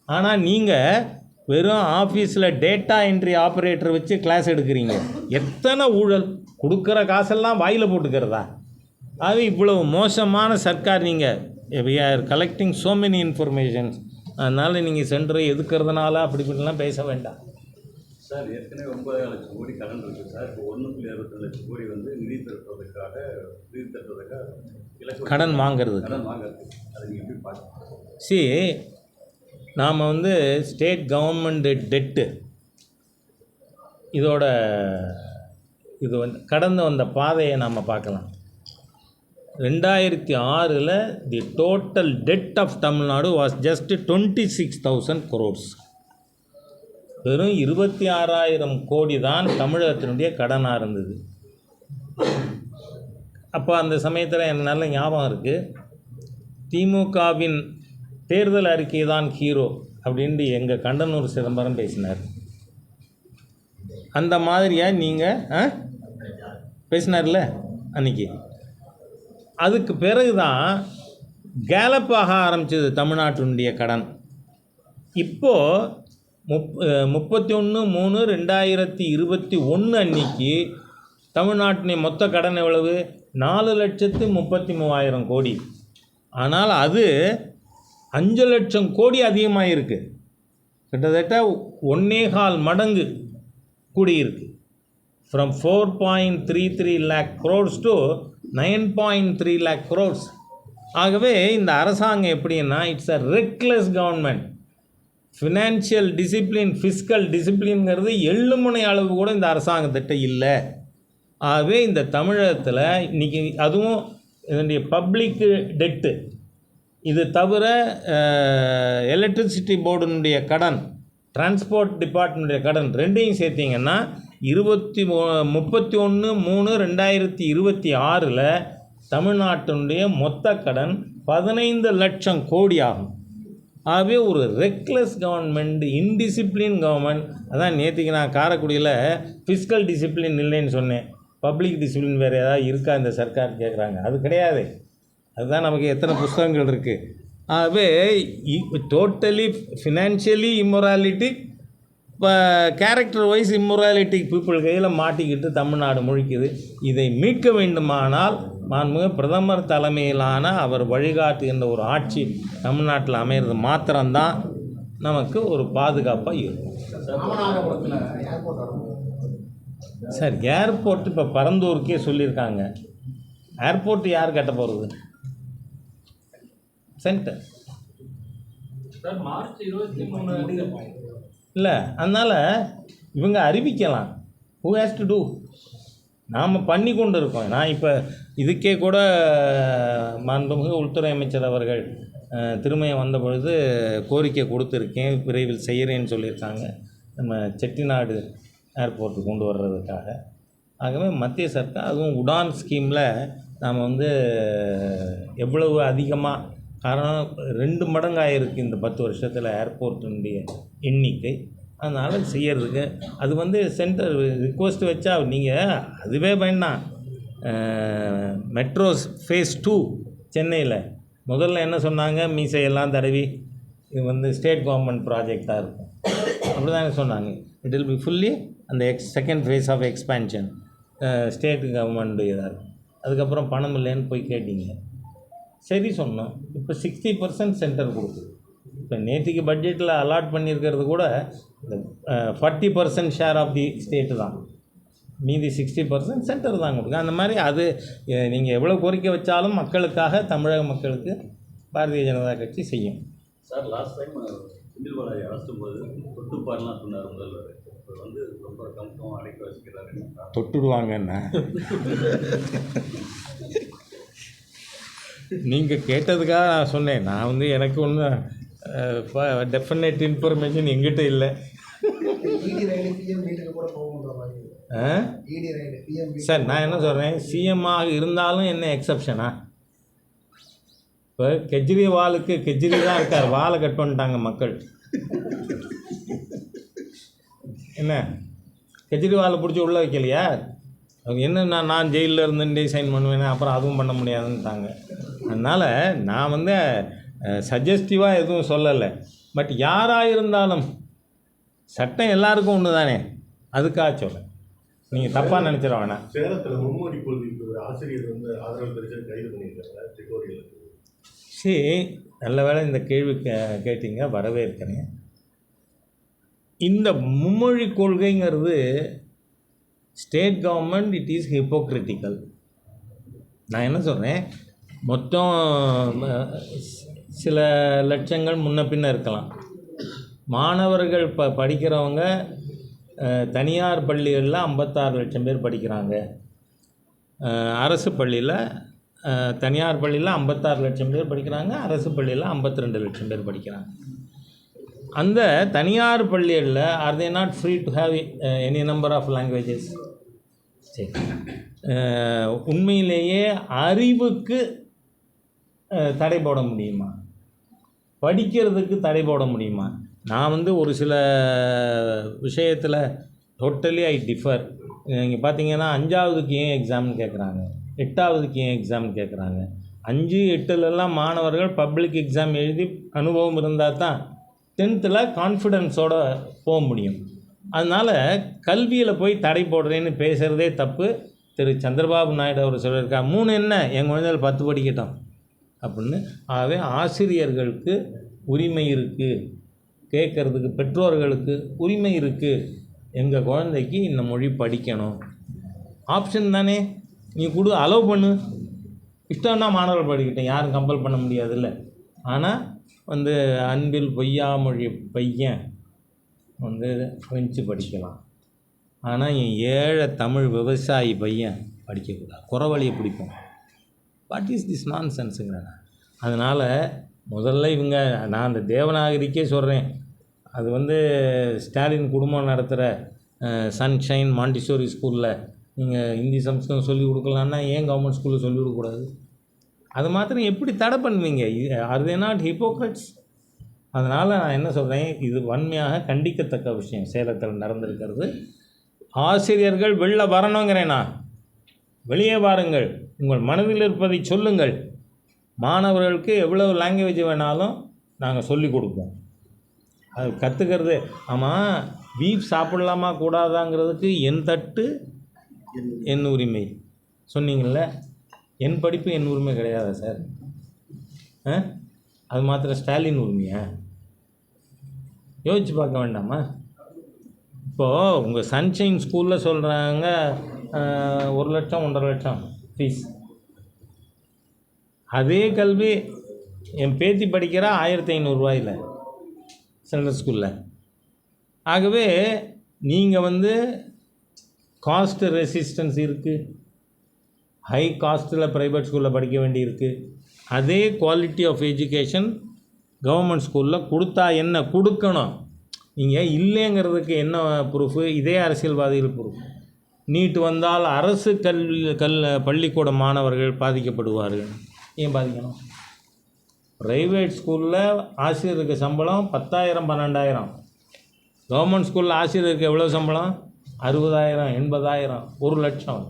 ஆனால் நீங்கள் வெறும் ஆஃபீஸில் டேட்டா என்ட்ரி ஆப்ரேட்டர் வச்சு கிளாஸ் எடுக்கிறீங்க. எத்தனை ஊழல்! கொடுக்குற காசெல்லாம் வாயில் போட்டுக்கிறதா? அது இவ்வளவு மோசமான சர்க்கார். நீங்கள் we are collecting so many informations. அதனால் நீங்கள் சென்டரை எதுக்கிறதுனால அப்படி இப்படிலாம் பேச வேண்டாம்.
சார், ஏற்கனவே 9 லட்சம் கோடி கடன் இருக்குது சார். இப்போ 1.62 லட்சம் கோடி வந்து நிதி திரட்டுறதுக்காக
கடன் வாங்கிறது.
அதை நீங்கள் எப்படி பார்க்க?
நாம் வந்து ஸ்டேட் கவர்மெண்ட் டெட்டு இது வந்து கடந்து வந்த பாதையை நாம் பார்க்கலாம். 2006 the total debt of Tamil Nadu was just 26,000 crores. வெறும் 26,000 கோடி தான் தமிழகத்தினுடைய கடனாக இருந்தது. அப்போ அந்த சமயத்தில் எனக்கு நல்ல ஞாபகம் இருக்குது. திமுகவின் தேர்தல் அறிக்கை தான் ஹீரோ அப்படின்ட்டு எங்கள் கண்டனூர் சிதம்பரம் பேசினார். அந்த மாதிரியாக நீங்கள் பேசினார்ல அன்றைக்கி. அதுக்கு பிறகு தான் கேலப்பாக ஆரம்பித்தது தமிழ்நாட்டினுடைய கடன். இப்போது 31/3/2021 அன்னைக்கு தமிழ்நாட்டினுடைய மொத்த கடன் எவ்வளவு? 4,33,000 கோடி. ஆனால் அது 5 லட்சம் கோடி அதிகமாக இருக்குது. கிட்டத்தட்ட 1.25 மடங்கு கூடியிருக்கு. From 4.33 lakh crores to 9.3 lakh crores. ஆகவே இந்த அரசாங்கம் எப்படின்னா, it's a reckless government. Financial discipline, fiscal டிசிப்ளின்ங்கிறது எள்ளுமுனை அளவு கூட இந்த அரசாங்கத்திட்ட இல்லை. ஆகவே இந்த தமிழகத்தில் இன்றைக்கி அதுவும் இதனுடைய பப்ளிக் டெட்டு, இது தவிர எலக்ட்ரிசிட்டி போர்டுனுடைய கடன், டிரான்ஸ்போர்ட் டிபார்ட்மெண்ட்டுடைய கடன் ரெண்டையும் சேர்த்திங்கன்னா 31/3/2026 தமிழ்நாட்டினுடைய மொத்த கடன் 15 லட்சம் கோடி ஆகும். ஆகவே ஒரு ரெக்லெஸ் கவர்மெண்ட், இன்டிசிப்ளின் கவர்மெண்ட். அதான் நேற்றுக்கு நான் காரைக்குடியில் ஃபிஸ்கல் டிசிப்ளின் இல்லைன்னு சொன்னேன். பப்ளிக் டிசிப்ளின் வேறு ஏதாவது இருக்கா இந்த சர்க்கார் கேட்குறாங்க. அது கிடையாது. அதுதான் நமக்கு எத்தனை புஸ்தகங்கள் இருக்குது. ஆகவே டோட்டலி ஃபினான்ஷியலி இம்மொராலிட்டி, இப்போ கேரக்டர் வைஸ் இம்மொராலிட்டி பீப்புள் கையில் மாட்டிக்கிட்டு தமிழ்நாடு முழிக்குது. இதை மீட்க வேண்டுமானால் மாண்புமிகு பிரதமர் தலைமையிலான அவர் வழிகாட்டுகின்ற ஒரு ஆட்சி தமிழ்நாட்டில் அமைகிறது மாத்திரம்தான் நமக்கு ஒரு பாதுகாப்பாக இருக்கும். சார் ஏர்போர்ட் இப்போ பரந்தூருக்கே சொல்லியிருக்காங்க. ஏர்போர்ட் யார் கட்ட போகிறது? சென்டர்
சார் மார்ச் 23
இல்லை. அதனால் இவங்க அறிவிக்கலாம். Who has to do? நாம் பண்ணி கொண்டு இருக்கோம். நான் இப்போ இதுக்கே கூட மாண்புமிகு உள்துறை அமைச்சர் அவர்கள் திருமயம் வந்த பொழுது கோரிக்கை கொடுத்துருக்கேன், விரைவில் செய்கிறேன்னு சொல்லியிருக்காங்க, நம்ம செட்டிநாடு ஏர்போர்ட்டு கொண்டு வர்றதுக்காக. ஆகவே மத்திய சர்க்கார் அதுவும் உடான் ஸ்கீமில் நாம் வந்து எவ்வளவு அதிகமாக, காரணம் 2 மடங்காக இருக்குது இந்த 10 வருஷத்தில் ஏர்போர்ட்டினுடைய எண்ணிக்கை. அதனால் செய்யறதுக்கு அது வந்து சென்டர் ரிக்வஸ்ட் வச்சா நீங்கள் அதுவே வேண்டாம். மெட்ரோஸ் ஃபேஸ் 2 சென்னையில் முதல்ல என்ன சொன்னாங்க, மீசையெல்லாம் தடவி இது வந்து ஸ்டேட் கவர்மெண்ட் ப்ராஜெக்டாக இருக்கும் அப்படி தானே சொன்னாங்க. இட் வில் பி ஃபுல்லி அந்த second phase of expansion state government இதாக இருக்கும். அதுக்கப்புறம் பணம் இல்லைன்னு போய் கேட்டீங்க, சரி சொன்னோம். இப்போ 60% சென்டர் கொடுக்குது. இப்போ நேற்றுக்கு பட்ஜெட்டில் அலாட் பண்ணியிருக்கிறது கூட இந்த 40% ஷேர் ஆஃப் தி ஸ்டேட்டு தான், மீதி 60% சென்டர் தான் கொடுக்குது. அந்த மாதிரி அது நீங்கள் எவ்வளோ கோரிக்கை வச்சாலும் மக்களுக்காக, தமிழக மக்களுக்கு பாரதிய ஜனதா கட்சி செய்யும்.
Sir last time Senthil Balaji அரெஸ்டும் போது தொட்டுப்பாருலாம் சொன்னார் முதல்வர். இப்போ வந்து ரொம்ப கம்ஃபர்டாக அடைக்க வச்சுக்கிறாரு.
தொட்டுடுவாங்கண்ணா நீங்கள் கேட்டதுக்காக நான் சொன்னேன். நான் வந்து எனக்கு ஒன்றும் டெஃபினட் இன்ஃபர்மேஷன் எங்கிட்ட இல்லை. சார் நான் என்ன சொல்கிறேன், சிஎம்மாக இருந்தாலும் என்ன எக்ஸப்ஷனா? இப்போ கெஜ்ரிவாலுக்கு கெஜ்ரி தான் இருக்கார், வாழை கட் பண்ணிட்டாங்க மக்கள். என்ன கெஜ்ரிவாலை பிடிச்சி உள்ளே வைக்கலையா? அவங்க என்ன நான் ஜெயிலில் இருந்துட்டே சைன் பண்ணுவேன், அப்புறம் அதுவும் பண்ண முடியாதுன்ட்டாங்க. அதனால் நான் வந்து சஜஸ்டிவாக எதுவும் சொல்லலை. பட் யாராக இருந்தாலும் சட்டம் எல்லாருக்கும் ஒன்று தானே, அதுக்காக சொல்ல நீங்கள் தப்பாக நினச்சிட வேணாம்.
சேலத்தில் மும்மொழி கொள்கைக்கு ஒரு ஆசிரியர் வந்து ஆதரவு தெரிவித்து கைது பண்ணியிருக்காங்க டுட்டோரியலுக்கு.
சரி, நல்ல வேளை இந்த கேள்வி கேட்டீங்க, வரவேற்கிறேன். இந்த மும்மொழி கொள்கைங்கிறது state government it is hypocritical. நான் என்ன சொல்கிறேன், மொத்தம் சில லட்சங்கள் முன்ன பின்ன இருக்கலாம். மாணவர்கள் படிக்கிறவங்க தனியார் பள்ளிகளில் 56 லட்சம் பேர் படிக்கிறாங்க. அரசு பள்ளியில் தனியார் பள்ளியில் 56 லட்சம் பேர் படிக்கிறாங்க, அரசு பள்ளியில் 52 லட்சம் பேர் படிக்கிறாங்க. அந்த தனியார் பள்ளிகளில் are they not free to have any number of languages? சரி, உண்மையிலேயே அறிவுக்கு தடை போட முடியுமா? படிக்கிறதுக்கு தடை போட முடியுமா? நான் வந்து ஒரு சில விஷயத்தில் டோட்டலி ஐ டிஃபர். நீங்கள் பார்த்தீங்கன்னா 5ஆவதுக்கு ஏன் எக்ஸாம்னு கேட்குறாங்க, 8ஆவதுக்கு ஏன் எக்ஸாம்னு கேட்குறாங்க. 5, 8லலாம் மாணவர்கள் பப்ளிக் எக்ஸாம் எழுதி அனுபவம் இருந்தால் தான் 10th கான்ஃபிடென்ஸோடு போக முடியும். அதனால் கல்வியில் போய் தடை போடுறேன்னு பேசுகிறதே தப்பு. திரு சந்திரபாபு நாயுடு அவர் சொல்லியிருக்கார், 3 என்ன என் குழந்தைகள் 10 படிக்கட்டும் அப்படின்னு. ஆகவே ஆசிரியர்களுக்கு உரிமை இருக்குது, கேட்குறதுக்கு பெற்றோர்களுக்கு உரிமை இருக்குது. எங்கள் குழந்தைக்கு இந்த மொழி படிக்கணும், ஆப்ஷன் தானே, நீ கொடு, அலோவ் பண்ணு. இஷ்டம்னா மாணவர்கள் படிக்கட்டும், யாரும் கம்பல் பண்ண முடியாதுல்ல. ஆனால் வந்து அன்பில் பொய்யாமொழி பையன் வந்து ஃப்ரெஞ்சு படிக்கலாம், ஆனால் என் ஏழை தமிழ் விவசாயி பையன் படிக்கக்கூடாது, குறவழியை பிடிப்போம். வாட் இஸ் திஸ் நான் சென்ஸுங்கிறேன். அதனால் முதல்ல இவங்க, நான் அந்த தேவநாகரிக்கே சொல்கிறேன், அது வந்து ஸ்டாலின் குடும்பம் நடத்துகிற சன்ஷைன் மாண்டிசோரி ஸ்கூலில் நீங்கள் ஹிந்தி சம்ஸ்கிருதம் சொல்லிக் கொடுக்கலான்னா ஏன் கவர்மெண்ட் ஸ்கூலில் சொல்லிக் கொடுக்கக்கூடாது? அது மாத்திரம் எப்படி தடை பண்ணுவீங்க? Are they not hypocrites? அதனால் நான் என்ன சொல்கிறேன், இது வன்மையாக கண்டிக்கத்தக்க விஷயம் சேலத்தில் நடந்திருக்கிறது. ஆசிரியர்கள் வெளில வரணுங்கிறேன்னா, வெளியே வாருங்கள், உங்கள் மனதில் இருப்பதை சொல்லுங்கள். மாணவர்களுக்கு எவ்வளவு லாங்குவேஜ் வேணாலும் நாங்கள் சொல்லிக் கொடுப்போம். அது கற்றுக்கிறது. ஆமாம், பீஃப் சாப்பிடலாமா கூடாதாங்கிறதுக்கு என் தட்டு என் உரிமை சொன்னீங்கள்ல, என் படிப்பு என் உரிமை கிடையாதா சார்? அது மாத்திரம் ஸ்டாலின் உரிமையா? யோசிச்சு பார்க்க வேண்டாமா? இப்போது உங்கள் சன்ஷைன் ஸ்கூலில் சொல்கிறாங்க 1 லட்சம் 1.5 லட்சம் ஃபீஸ். அதே கல்வி என் பேத்தி படிக்கிற 1500 சென்ட்ரல் ஸ்கூலில். ஆகவே நீங்கள் வந்து காஸ்ட் ரெசிஸ்டன்ஸ் இருக்குது, ஹை காஸ்ட்டில் ப்ரைவேட் ஸ்கூலில் படிக்க வேண்டியிருக்கு. அதே குவாலிட்டி ஆஃப் எஜுகேஷன் கவர்மெண்ட் ஸ்கூலில் கொடுத்தா என்ன கொடுக்கணும், நீங்கள் இல்லைங்கிறதுக்கு என்ன ப்ரூஃபு? இதே அரசியல்வாதிகள் ப்ரூஃப். நீட் வந்தால் அரசு பள்ளிக்கூட மாணவர்கள் பாதிக்கப்படுவார்கள். ஏன் பாதிக்கணும்? ப்ரைவேட் ஸ்கூலில் ஆசிரியருக்கு சம்பளம் 10,000 12,000. கவர்மெண்ட் ஸ்கூலில் ஆசிரியருக்கு எவ்வளோ சம்பளம்? 60,000 80,000 1 லட்சம்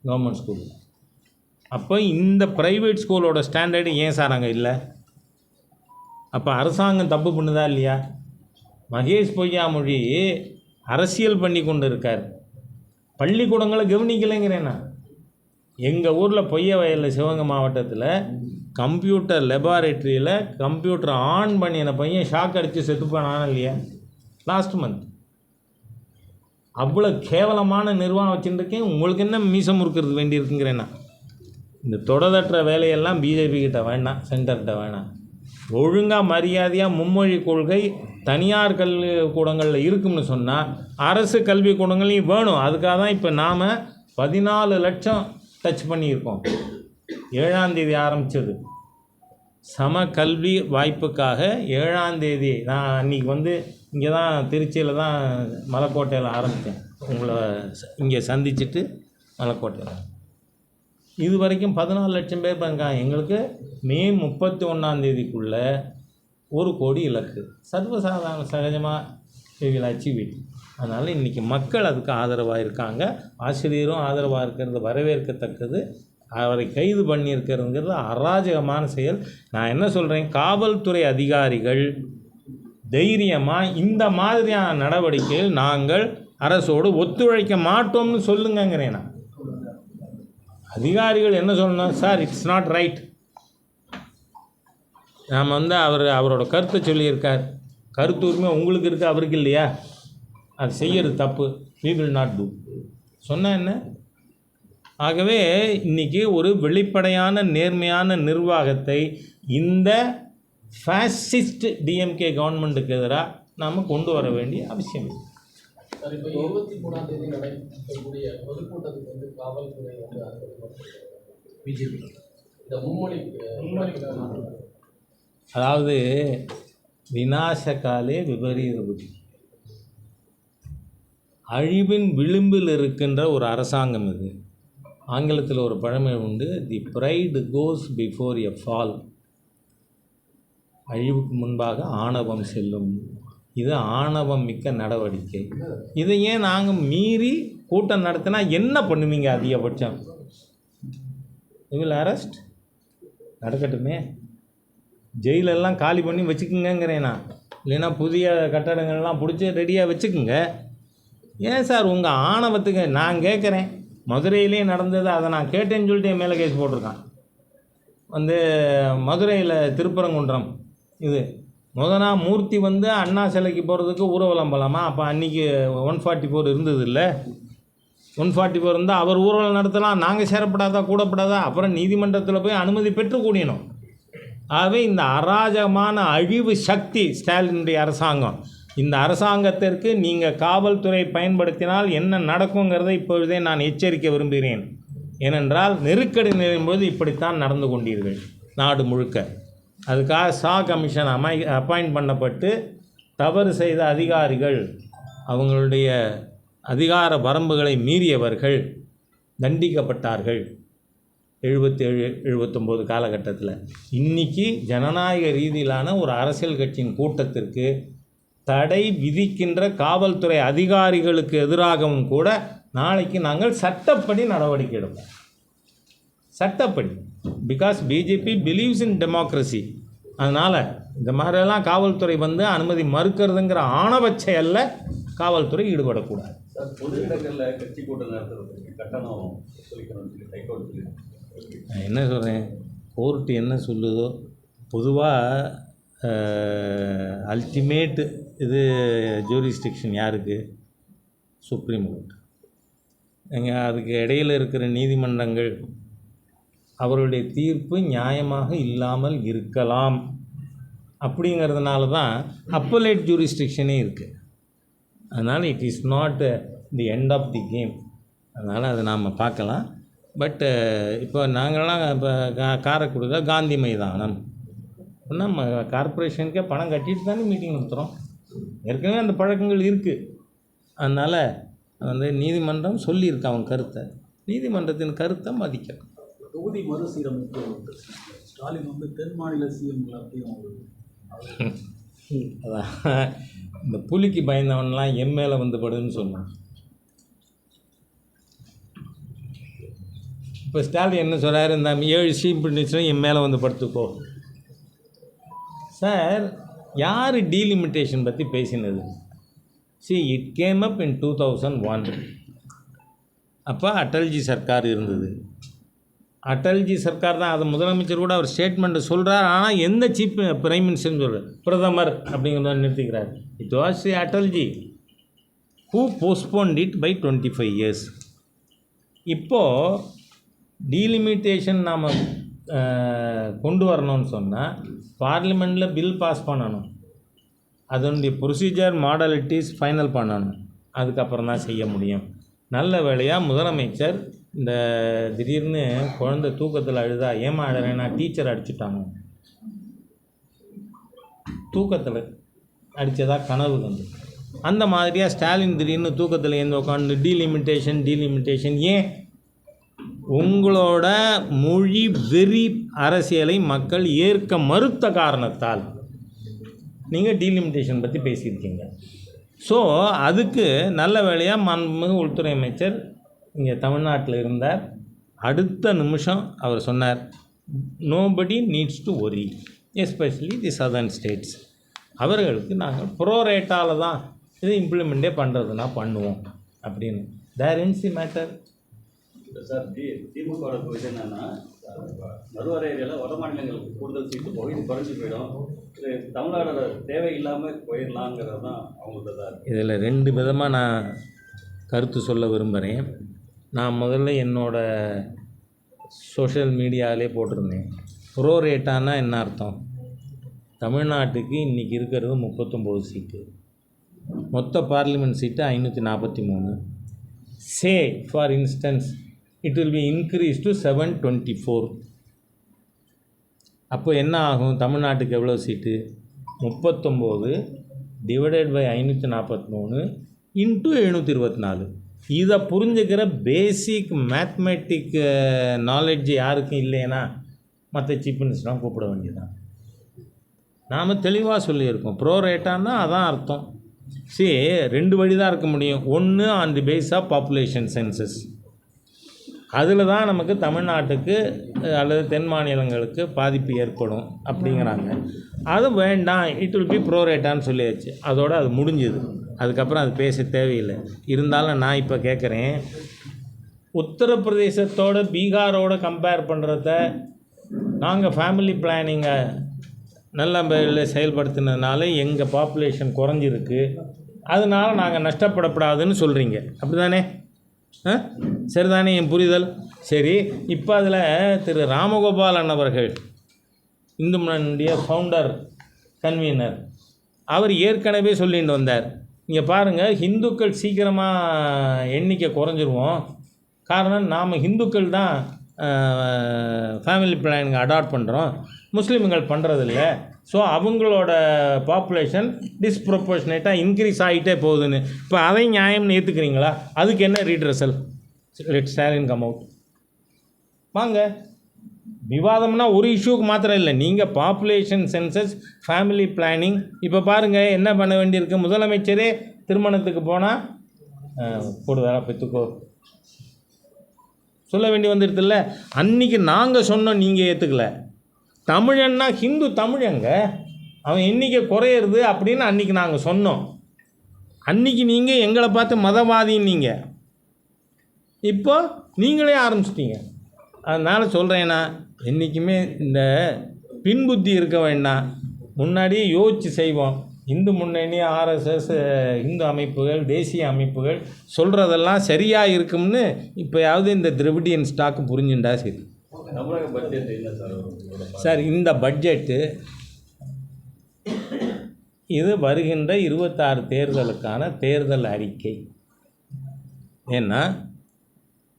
கவர்மெண்ட் ஸ்கூலில். அப்போ இந்த ப்ரைவேட் ஸ்கூலோட ஸ்டாண்டர்டு ஏன் சார் அங்கே இல்லை? அப்போ அரசாங்கம் தப்பு பண்ணுதா இல்லையா? மகேஷ் பொய்யாமொழி அரசியல் பண்ணி கொண்டு இருக்கார், பள்ளிக்கூடங்களை கவனிக்கலைங்கிறேன்னா. எங்கள் ஊரில் பொய்ய வயலில் சிவகங்கை மாவட்டத்தில் கம்ப்யூட்டர் லெபார்ட்ரியில் கம்ப்யூட்டர் ஆன் பண்ணின பையன் ஷாக் அடித்து செத்துப்பானான இல்லையா லாஸ்ட் மந்த்? அவ்வளோ கேவலமான நிர்வாகம் வச்சுருக்கேன். உங்களுக்கு என்ன மீசம் இருக்கிறது வேண்டியிருக்குங்கிறேன்னா. இந்த தொடதற்ற வேலையெல்லாம் பிஜேபி கிட்ட வேண்டாம், சென்டர்கிட்ட வேணாம். ஒழுங்காக மரியாதையாக மும்மொழி கொள்கை தனியார் கல்வி கூடங்களில் இருக்கும்னு சொன்னால் அரசு கல்வி கூடங்களையும் வேணும். அதுக்காக தான் இப்போ நாம் 14 லட்சம் டச் பண்ணியிருக்கோம். 7ஆம் தேதி ஆரம்பித்தது சம கல்வி வாய்ப்புக்காக. 7ஆம் தேதி நான் அன்றைக்கி வந்து இங்கே தான் திருச்சியில் தான் மலைக்கோட்டையில் ஆரம்பித்தேன். உங்களை இங்கே சந்திச்சுட்டு மலைக்கோட்டையில் இது வரைக்கும் 14 லட்சம் பேர் இருக்காங்க. எங்களுக்கு மே 31ஆம் தேதிக்குள்ளே 1 கோடி இலக்கு. சர்வசாதாரண சகஜமாக அச்சீவ். அதனால் இன்றைக்கி மக்கள் அதுக்கு ஆதரவாக இருக்காங்க. ஆசிரியரும் ஆதரவாக இருக்கிறது வரவேற்கத்தக்கது. அவரை கைது பண்ணியிருக்கிறதுங்கிறது அராஜகமான செயல். நான் என்ன சொல்கிறேன், காவல்துறை அதிகாரிகள் தைரியமாக இந்த மாதிரியான நடவடிக்கையில் நாங்கள் அரசோடு ஒத்துழைக்க மாட்டோம்னு சொல்லுங்கிறேன். நான் அதிகாரிகள் என்ன சொல்லணும், சார் இட்ஸ் நாட் ரைட். நாம் வந்து அவரோட கருத்தை சொல்லியிருக்கார். கருத்து உரிமை உங்களுக்கு இருக்குது, அவருக்கு இல்லையா? அது செய்கிறது தப்பு. we will not do சொன்னால் என்ன? ஆகவே இன்றைக்கி ஒரு வெளிப்படையான நேர்மையான நிர்வாகத்தை இந்த ஃபேசிஸ்ட் டிஎம்கே கவர்மெண்ட்டுக்கு எதிராக நாம் கொண்டு வர வேண்டிய அவசியம்.
சார், இப்போ 23ஆம் தேதி நடைபெறக்கூடிய பொதுக்கூட்டத்துக்கு வந்து காவல்துறை வந்து பிஜேபி இந்த மும்மொழி
அதாவது விநாசகாலே விபரீத புத்தி, அழிவின் விளிம்பில் இருக்கின்ற ஒரு அரசாங்கம் இது. ஆங்கிலத்தில் ஒரு பழமொழி உண்டு, the pride goes before a fall. அழிவுக்கு முன்பாக ஆணவம் செல்லும். இது ஆணவம் மிக்க நடவடிக்கை. இதை ஏன் நாங்கள் மீறி கூட்டம் நடத்தினா என்ன பண்ணுவீங்க? அதிகபட்சம் இவில் அரெஸ்ட் நடக்கட்டுமே, ஜெயிலெல்லாம் காலி பண்ணி வச்சுக்குங்கிறேன்னா. இல்லைன்னா புதிய கட்டடங்கள்லாம் பிடிச்சி ரெடியாக வச்சுக்குங்க. ஏன் சார் உங்கள் ஆணவத்துக்கு நான் கேட்குறேன். மதுரையிலே நடந்தது, அதை நான் கேட்டேன்னு சொல்லிட்டு என் மேலே கேஸ் போட்டிருக்கான். வந்து மதுரையில் திருப்பரங்குன்றம் இது முதனா மூர்த்தி வந்து அண்ணா சிலைக்கு போகிறதுக்கு ஊர்வலம் போகலாமா? அப்போ அன்றைக்கி 144 இருந்தது இல்லை. 144 இருந்தால் அவர் ஊர்வலம் நடத்தலாம், நாங்கள் சேரப்படாதா கூடப்படாதா? அப்புறம் நீதிமன்றத்தில் போய் அனுமதி பெற்று கூடியணும். ஆகவே இந்த அராஜகமான அழிவு சக்தி ஸ்டாலினுடைய அரசாங்கம். இந்த அரசாங்கத்திற்கு நீங்கள் காவல்துறை பயன்படுத்தினால் என்ன நடக்குங்கிறதை இப்பொழுதே நான் எச்சரிக்க விரும்புகிறேன். ஏனென்றால் நெருக்கடி நிலையும்போது இப்படித்தான் நடந்து கொண்டீர்கள் நாடு முழுக்க. அதுக்காக சா கமிஷன் அப்பாயிண்ட் பண்ணப்பட்டு தவறு செய்த அதிகாரிகள், அவங்களுடைய அதிகார வரம்புகளை மீறியவர்கள் தண்டிக்கப்பட்டார்கள் 77 79 காலகட்டத்தில். இன்றைக்கி ஜனநாயக ரீதியிலான ஒரு அரசியல் கட்சியின் கூட்டத்திற்கு தடை விதிக்கின்ற காவல்துறை அதிகாரிகளுக்கு எதிராகவும் கூட நாளைக்கு நாங்கள் சட்டப்படி நடவடிக்கை எடுப்போம். சட்டப்படி. Because BJP believes in democracy. அதனால் இந்த மாதிரியெல்லாம் காவல்துறை வந்து அனுமதி மறுக்கிறதுங்கிற ஆணவச் செயல்ல காவல்துறை ஈடுபடக்கூடாது.
சார், பொது இடங்களில் கட்சி கூட்டம் நடத்துறதுக்கு கட்டணம் சொல்லிக்கணும்னு சொல்லி ஹைகோர்ட் சொல்லி
நான் என்ன சொல்கிறேன், கோர்ட்டு என்ன சொல்லுதோ பொதுவாக அல்டிமேட்டு இது ஜூரிஸ்டிக்ஷன் யாருக்கு? Supreme court. அதுக்கு இடையில் இருக்கிற நீதிமன்றங்கள் அவருடைய தீர்ப்பு நியாயமாக இல்லாமல் இருக்கலாம். அப்படிங்கிறதுனால தான் அப்பலேட் ஜூரிஸ்டிக்ஷனே இருக்குது. அதனால் it is not the end of the game. அதனால் அதை நாம் பார்க்கலாம். பட்டு இப்போ நாங்கள்லாம் இப்போ காரைக்குடியில் காந்தி மைதானம் நம்ம கார்ப்பரேஷனுக்கே பணம் கட்டிட்டு தானே மீட்டிங் நடத்துகிறோம். ஏற்கனவே அந்த பழக்கங்கள் இருக்குது. அதனால் நீதிமன்றம் சொல்லியிருக்கு அவன் கருத்தை. நீதிமன்றத்தின் கருத்தை மதிக்கணும்.
தொகுதி மறுசீரமைப்பு ஸ்டாலின் தென் மாநில சிஎம் எல்லாத்தையும்
அதான் இந்த புலிக்கு பயந்தவன்லாம் என் மேலே படுன்னு சொன்னான். இப்போ ஸ்டாலின் என்ன சொல்கிறாரு? இந்த 7 சீப் இருந்துச்சுன்னா என் மேலே படுத்துக்கோ. சார், யார் டீலிமிட்டேஷன் பற்றி பேசினது? இட் கேம் அப் இன் 2001. அப்போ அட்டல்ஜி சர்க்கார் இருந்தது. அட்டல்ஜி சர்க்கார் தான், அதை முதலமைச்சர் கூட அவர் ஸ்டேட்மெண்ட்டு சொல்கிறார். ஆனால் எந்த சீஃப் பிரைம் மினிஸ்டர்னு சொல்கிறார்? பிரதமர் அப்படிங்கிறத நிறுத்திக்கிறார். It was Atalji who postponed it by 25 years. இப்போது டீலிமிட்டேஷன் நாம் கொண்டு வரணும்னு சொன்னால் பார்லிமெண்ட்டில் பில் பாஸ் பண்ணணும். அதனுடைய ப்ரொசீஜர் மாடலிட்டிஸ் ஃபைனல் பண்ணணும். அதுக்கப்புறம் தான் செய்ய முடியும். நல்ல வேளையாக முதலமைச்சர் இந்த திடீர்னு குழந்தை தூக்கத்தில் அழுதா, ஏமா அழுறேன்னா டீச்சர் அடிச்சுட்டாங்க, தூக்கத்தில் அடித்ததா கனவு வந்து, அந்த மாதிரியாக ஸ்டாலின் திடீர்னு தூக்கத்தில் எழுந்து உட்காந்து டீலிமிட்டேஷன் ஏன்? உங்களோட மொழி வெறி அரசியலை மக்கள் ஏற்க மறுத்த காரணத்தால் நீங்கள் டீலிமிட்டேஷன் பற்றி பேசியிருக்கீங்க. ஸோ அதுக்கு நல்ல வேளையாக மாண்புமிகு உள்துறை அமைச்சர் இங்கே தமிழ்நாட்டில் இருந்தார். அடுத்த நிமிஷம் அவர் சொன்னார், nobody needs to worry, especially the southern states. அவர்களுக்கு நாங்கள் ப்ரோரேட்டாவில் தான் இதை இம்ப்ளிமெண்ட்டே பண்ணுறதுனா பண்ணுவோம் அப்படின்னு. தேர் இன்ஸ் தி மேட்டர்.
சார், திமுக இது என்னென்னா, மறுவரையில் வட மாநிலங்களுக்கு கூடுதல் சீட்டு போய் இது குறைஞ்சி போயிடும், இது தமிழ்நாடோட தேவையில்லாமல் போயிடலாங்கிறது தான் அவங்கள்ட்ட தான் இருக்குது.
இதில் 2 விதமாக நான் கருத்து சொல்ல விரும்புகிறேன். நான் முதல்ல என்னோடய சோஷியல் மீடியாவிலே போட்டிருந்தேன், ப்ரோ ரேட்டானா என்ன அர்த்தம்? தமிழ்நாட்டுக்கு இன்றைக்கி இருக்கிறது 39 சீட்டு, மொத்த parliament seat 543. Say for instance it will be increased to 724. அப்போ என்ன ஆகும்? தமிழ்நாட்டுக்கு எவ்வளோ சீட்டு? 39 டிவைடட் பை 543 இன்ட்டு 724. இதை புரிஞ்சுக்கிற பேசிக் மேத்மெட்டிக் நாலேட்ஜ் யாருக்கும் இல்லைன்னா மற்ற சீஃப் மினிஸ்டராக கூப்பிட வேண்டியதான். நாம் தெளிவாக சொல்லியிருக்கோம், ப்ரோ ரேட்டான்னா அதான் அர்த்தம். 2 வழி தான் இருக்க முடியும். ஒன்று on the base of population census, அதில் தான் நமக்கு தமிழ்நாட்டுக்கு அல்லது தென் மாநிலங்களுக்கு பாதிப்பு ஏற்படும் அப்படிங்கிறாங்க. அது வேண்டாம், இட் வில் பி ப்ரோரேட்டான்னு சொல்லியாச்சு, அதோடு அது முடிஞ்சுது. அதுக்கப்புறம் அது பேச தேவையில்லை. இருந்தாலும் நான் இப்போ கேட்குறேன், உத்தரப்பிரதேசத்தோட பீகாரோட கம்பேர் பண்ணுறத நாங்கள் ஃபேமிலி பிளானிங்கை நல்ல செயல்படுத்தினதுனால எங்கள் பாப்புலேஷன் குறைஞ்சிருக்கு, அதனால் நாங்கள் நஷ்டப்படக்கூடாதுன்னு சொல்கிறீங்க, அப்படி தானே? சரிதானே என் புரிதல்? சரி, இப்போ அதில் திரு ராமகோபாலன் அவர்கள், இந்து முன்னணியுடைய ஃபவுண்டர் கன்வீனர், அவர் ஏற்கனவே சொல்லிட்டு வந்தார், இங்கே பாருங்கள், ஹிந்துக்கள் சீக்கிரமாக எண்ணிக்கை குறைஞ்சிருவோம், காரணம் நாம் ஹிந்துக்கள் தான் ஃபேமிலி பிளானிங் அடாப்ட் பண்ணுறோம், முஸ்லீம்கள் பண்ணுறதில்ல, ஸோ அவங்களோட பாப்புலேஷன் டிஸ்ப்ரொபோர்ஷனேட்டாக இன்க்ரீஸ் ஆகிட்டே போகுதுன்னு. இப்போ அதை நியாயம்னு ஏற்றுக்கிறீங்களா? அதுக்கு என்ன redressal? Let Stalin come out. வாங்க, விவாதம்னா ஒரு இஷ்யூக்கு மாத்திரம் இல்லை, நீங்கள் பாப்புலேஷன் சென்சஸ், ஃபேமிலி பிளானிங். இப்போ பாருங்கள் என்ன பண்ண வேண்டியிருக்கு. முதலமைச்சரே திருமணத்துக்கு போனால் கூடுதலாக பெற்றுக்கோ சொல்ல வேண்டி வந்துடுதுல்ல. அன்றைக்கி நாங்கள் சொன்னோம், நீங்கள் ஏற்றுக்கல. தமிழன்னா ஹிந்து தமிழங்க, அவன் எண்ணிக்கை குறையிறது அப்படின்னு அன்றைக்கி நாங்கள் சொன்னோம். அன்றைக்கி நீங்கள் எங்களை பார்த்து மதவாதின்னு நீங்கள், இப்போ நீங்களே ஆரம்பிச்சிட்டீங்க. அதனால் சொல்கிறேன்னா, என்றைக்குமே இந்த பின்புத்தி இருக்க வேண்டாம், முன்னாடியே யோசித்து செய்வோம். இந்து முன்னணி, ஆர்எஸ்எஸ், இந்து அமைப்புகள், தேசிய அமைப்புகள் சொல்கிறதெல்லாம் சரியாக இருக்கும்னு இப்போயாவது இந்த திராவிடியன் ஸ்டாக்கு புரிஞ்சுண்டா சரி.
தமிழக பட்ஜெட் என்ன சார்?
சார் இந்த பட்ஜெட்டு இது வருகின்ற 26 தேர்தலுக்கான தேர்தல் அறிக்கை. ஏன்னா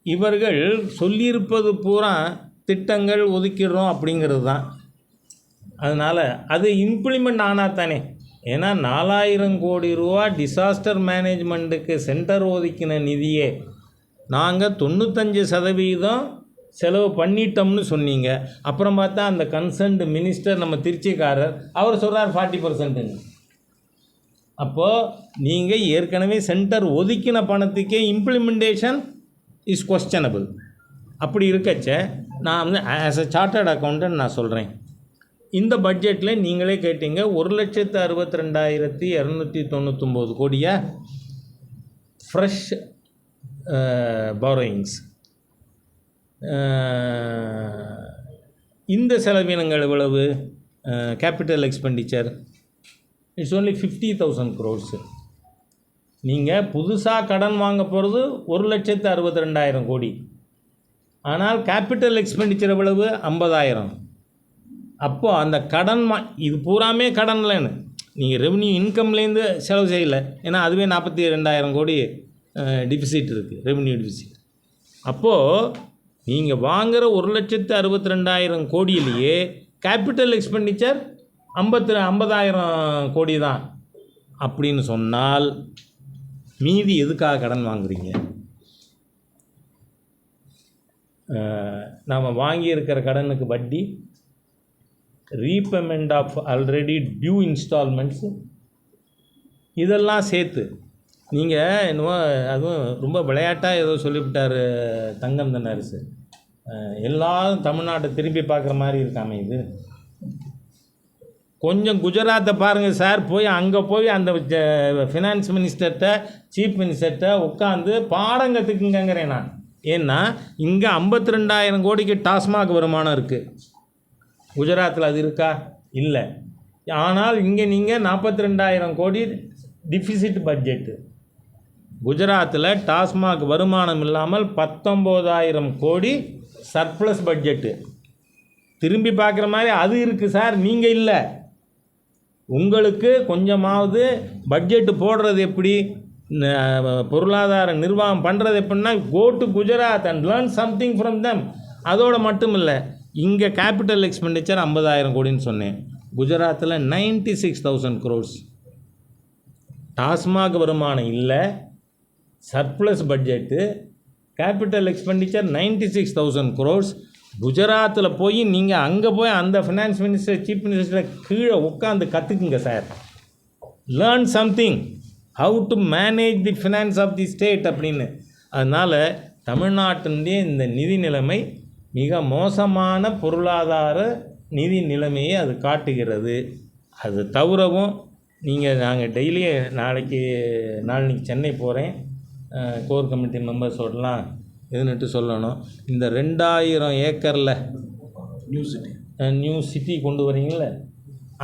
இவர்கள் சொல்லியிருப்பது பூரா திட்டங்கள் ஒதுக்கிடுறோம் அப்படிங்கிறது தான். அதனால் அது இம்ப்ளிமெண்ட் ஆனால் தானே. ஏன்னா 4000 கோடி ரூபா டிசாஸ்டர் மேனேஜ்மெண்ட்டுக்கு சென்டர் ஒதுக்கின நிதியே நாங்கள் 95% செலவு பண்ணிட்டோம்னு சொன்னீங்க. அப்புறம் பார்த்தா அந்த கன்சர்ன்டு மினிஸ்டர் நம்ம திருச்சிக்காரர் அவர் சொல்கிறார் 40%ன்னு. அப்போது நீங்கள் ஏற்கனவே சென்டர் ஒதுக்கின பணத்துக்கே இம்ப்ளிமெண்டேஷன் இஸ் கொஸ்டனபிள். அப்படி இருக்கச்ச நான் வந்து ஆஸ் அ சார்ட்டர்ட் அக்கௌண்டன்ட் நான் சொல்கிறேன், இந்த பட்ஜெட்டில் நீங்களே கேட்டீங்க 1,62,299 கோடியா ஃப்ரெஷ் பாரோயிங்ஸ். இந்த செலவினங்கள் எவ்வளவு? Capital expenditure it's only 50,000 crores. நீங்கள் புதுசாக கடன் வாங்க போகிறது 1,62,200 கோடி. ஆனால் கேபிட்டல் எக்ஸ்பெண்டிச்சர் எவ்வளவு? 50,000. அப்போது அந்த கடன் இது பூராமே கடன்லன்னு நீங்கள் ரெவன்யூ இன்கம்லேருந்து செலவு செய்யலை. ஏன்னா அதுவே 42,000 கோடி டிஃபிசிட் இருக்குது, ரெவன்யூ டிஃபிசிட். அப்போது நீங்கள் வாங்குகிற 1,62,200 கோடியிலேயே கேபிட்டல் எக்ஸ்பெண்டிச்சர் 50,000 கோடி தான். அப்படின்னு சொன்னால் மீதி எதுக்காக கடன் வாங்குறீங்க? நாம் வாங்கியிருக்கிற கடனுக்கு வட்டி, ரீபேமெண்ட் ஆஃப் ஆல்ரெடி டியூ இன்ஸ்டால்மெண்ட்ஸு, இதெல்லாம் சேர்த்து நீங்கள் என்னவோ அதுவும் ரொம்ப விளையாட்டாக ஏதோ சொல்லிவிட்டார் தங்கம் தென்னரசு. எல்லாரும் தமிழ்நாட்டை திரும்பி பார்க்குற மாதிரி இருக்காமே இது. கொஞ்சம் குஜராத்தை பாருங்கள் சார். போய் அங்கே போய் அந்த ஃபினான்ஸ் மினிஸ்டர்கிட்ட, சீஃப் மினிஸ்டர்கிட்ட உட்காந்து பாடம் கற்றுக்குங்கிறேன் நான். ஏன்னா இங்கே 52,000 கோடிக்கு டாஸ்மாக் வருமானம் இருக்குது. குஜராத்தில் அது இருக்கா? இல்லை. ஆனால் இங்கே நீங்கள் 42,000 கோடி டிஃபிசிட் பட்ஜெட்டு. குஜராத்தில் டாஸ்மாக் வருமானம் இல்லாமல் 19,000 கோடி சர்ப்ளஸ் பட்ஜெட்டு. திரும்பி பார்க்குற மாதிரி அது இருக்குது சார். நீங்கள் இல்லை. உங்களுக்கு கொஞ்சமாவது பட்ஜெட்டு போடுறது எப்படி, பொருளாதார நிர்வாகம் பண்ணுறது எப்படின்னா, go to Gujarat and learn something from them. அதோடு மட்டும் இல்லை, இங்கே கேபிட்டல் எக்ஸ்பெண்டிச்சர் 50,000 கோடின்னு சொன்னேன். குஜராத்தில் 96,000 crores. டாஸ்மாக் வருமானம் இல்லை, surplus budget, capital expenditure 96,000 crores. குஜராத்தில் போய் நீங்கள் அங்கே போய் அந்த ஃபினான்ஸ் மினிஸ்டர், சீஃப் மினிஸ்டரை கீழே உட்காந்து கற்றுக்குங்க sir. Learn something how to manage the finance of the state அப்படின்னு. அதனால் தமிழ்நாட்டினுடைய இந்த நிதி நிலைமை மிக மோசமான பொருளாதார நிதி நிலைமையை அது காட்டுகிறது. அது தவிரவும் நாங்கள் டெய்லி நாளைக்கு சென்னை போகிறேன். கோர் கமிட்டி மெம்பர்ஸோடலாம் இதுன்னுட்டு சொல்லணும். இந்த 2000 ஏக்கரில் நியூ சிட்டி கொண்டு வரீங்கள,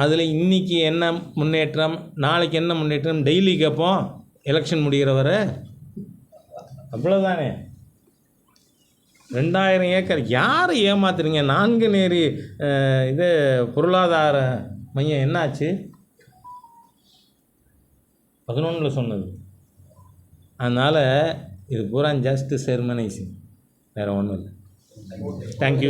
அதில் இன்றைக்கி என்ன முன்னேற்றம், நாளைக்கு என்ன முன்னேற்றம் டெய்லி கேட்போம். எலெக்ஷன் முடிகிற வரை அவ்வளோதானே. 2000 ஏக்கர் யாரை ஏமாத்துறீங்க? நான்குநேரி இது பொருளாதார மையம் என்னாச்சு? 11 சொன்னது. அதனால் இது பூரா ஜஸ்ட் செர்மனைசிங், வேறு ஒன்றும் இல்லை. தேங்க்யூ.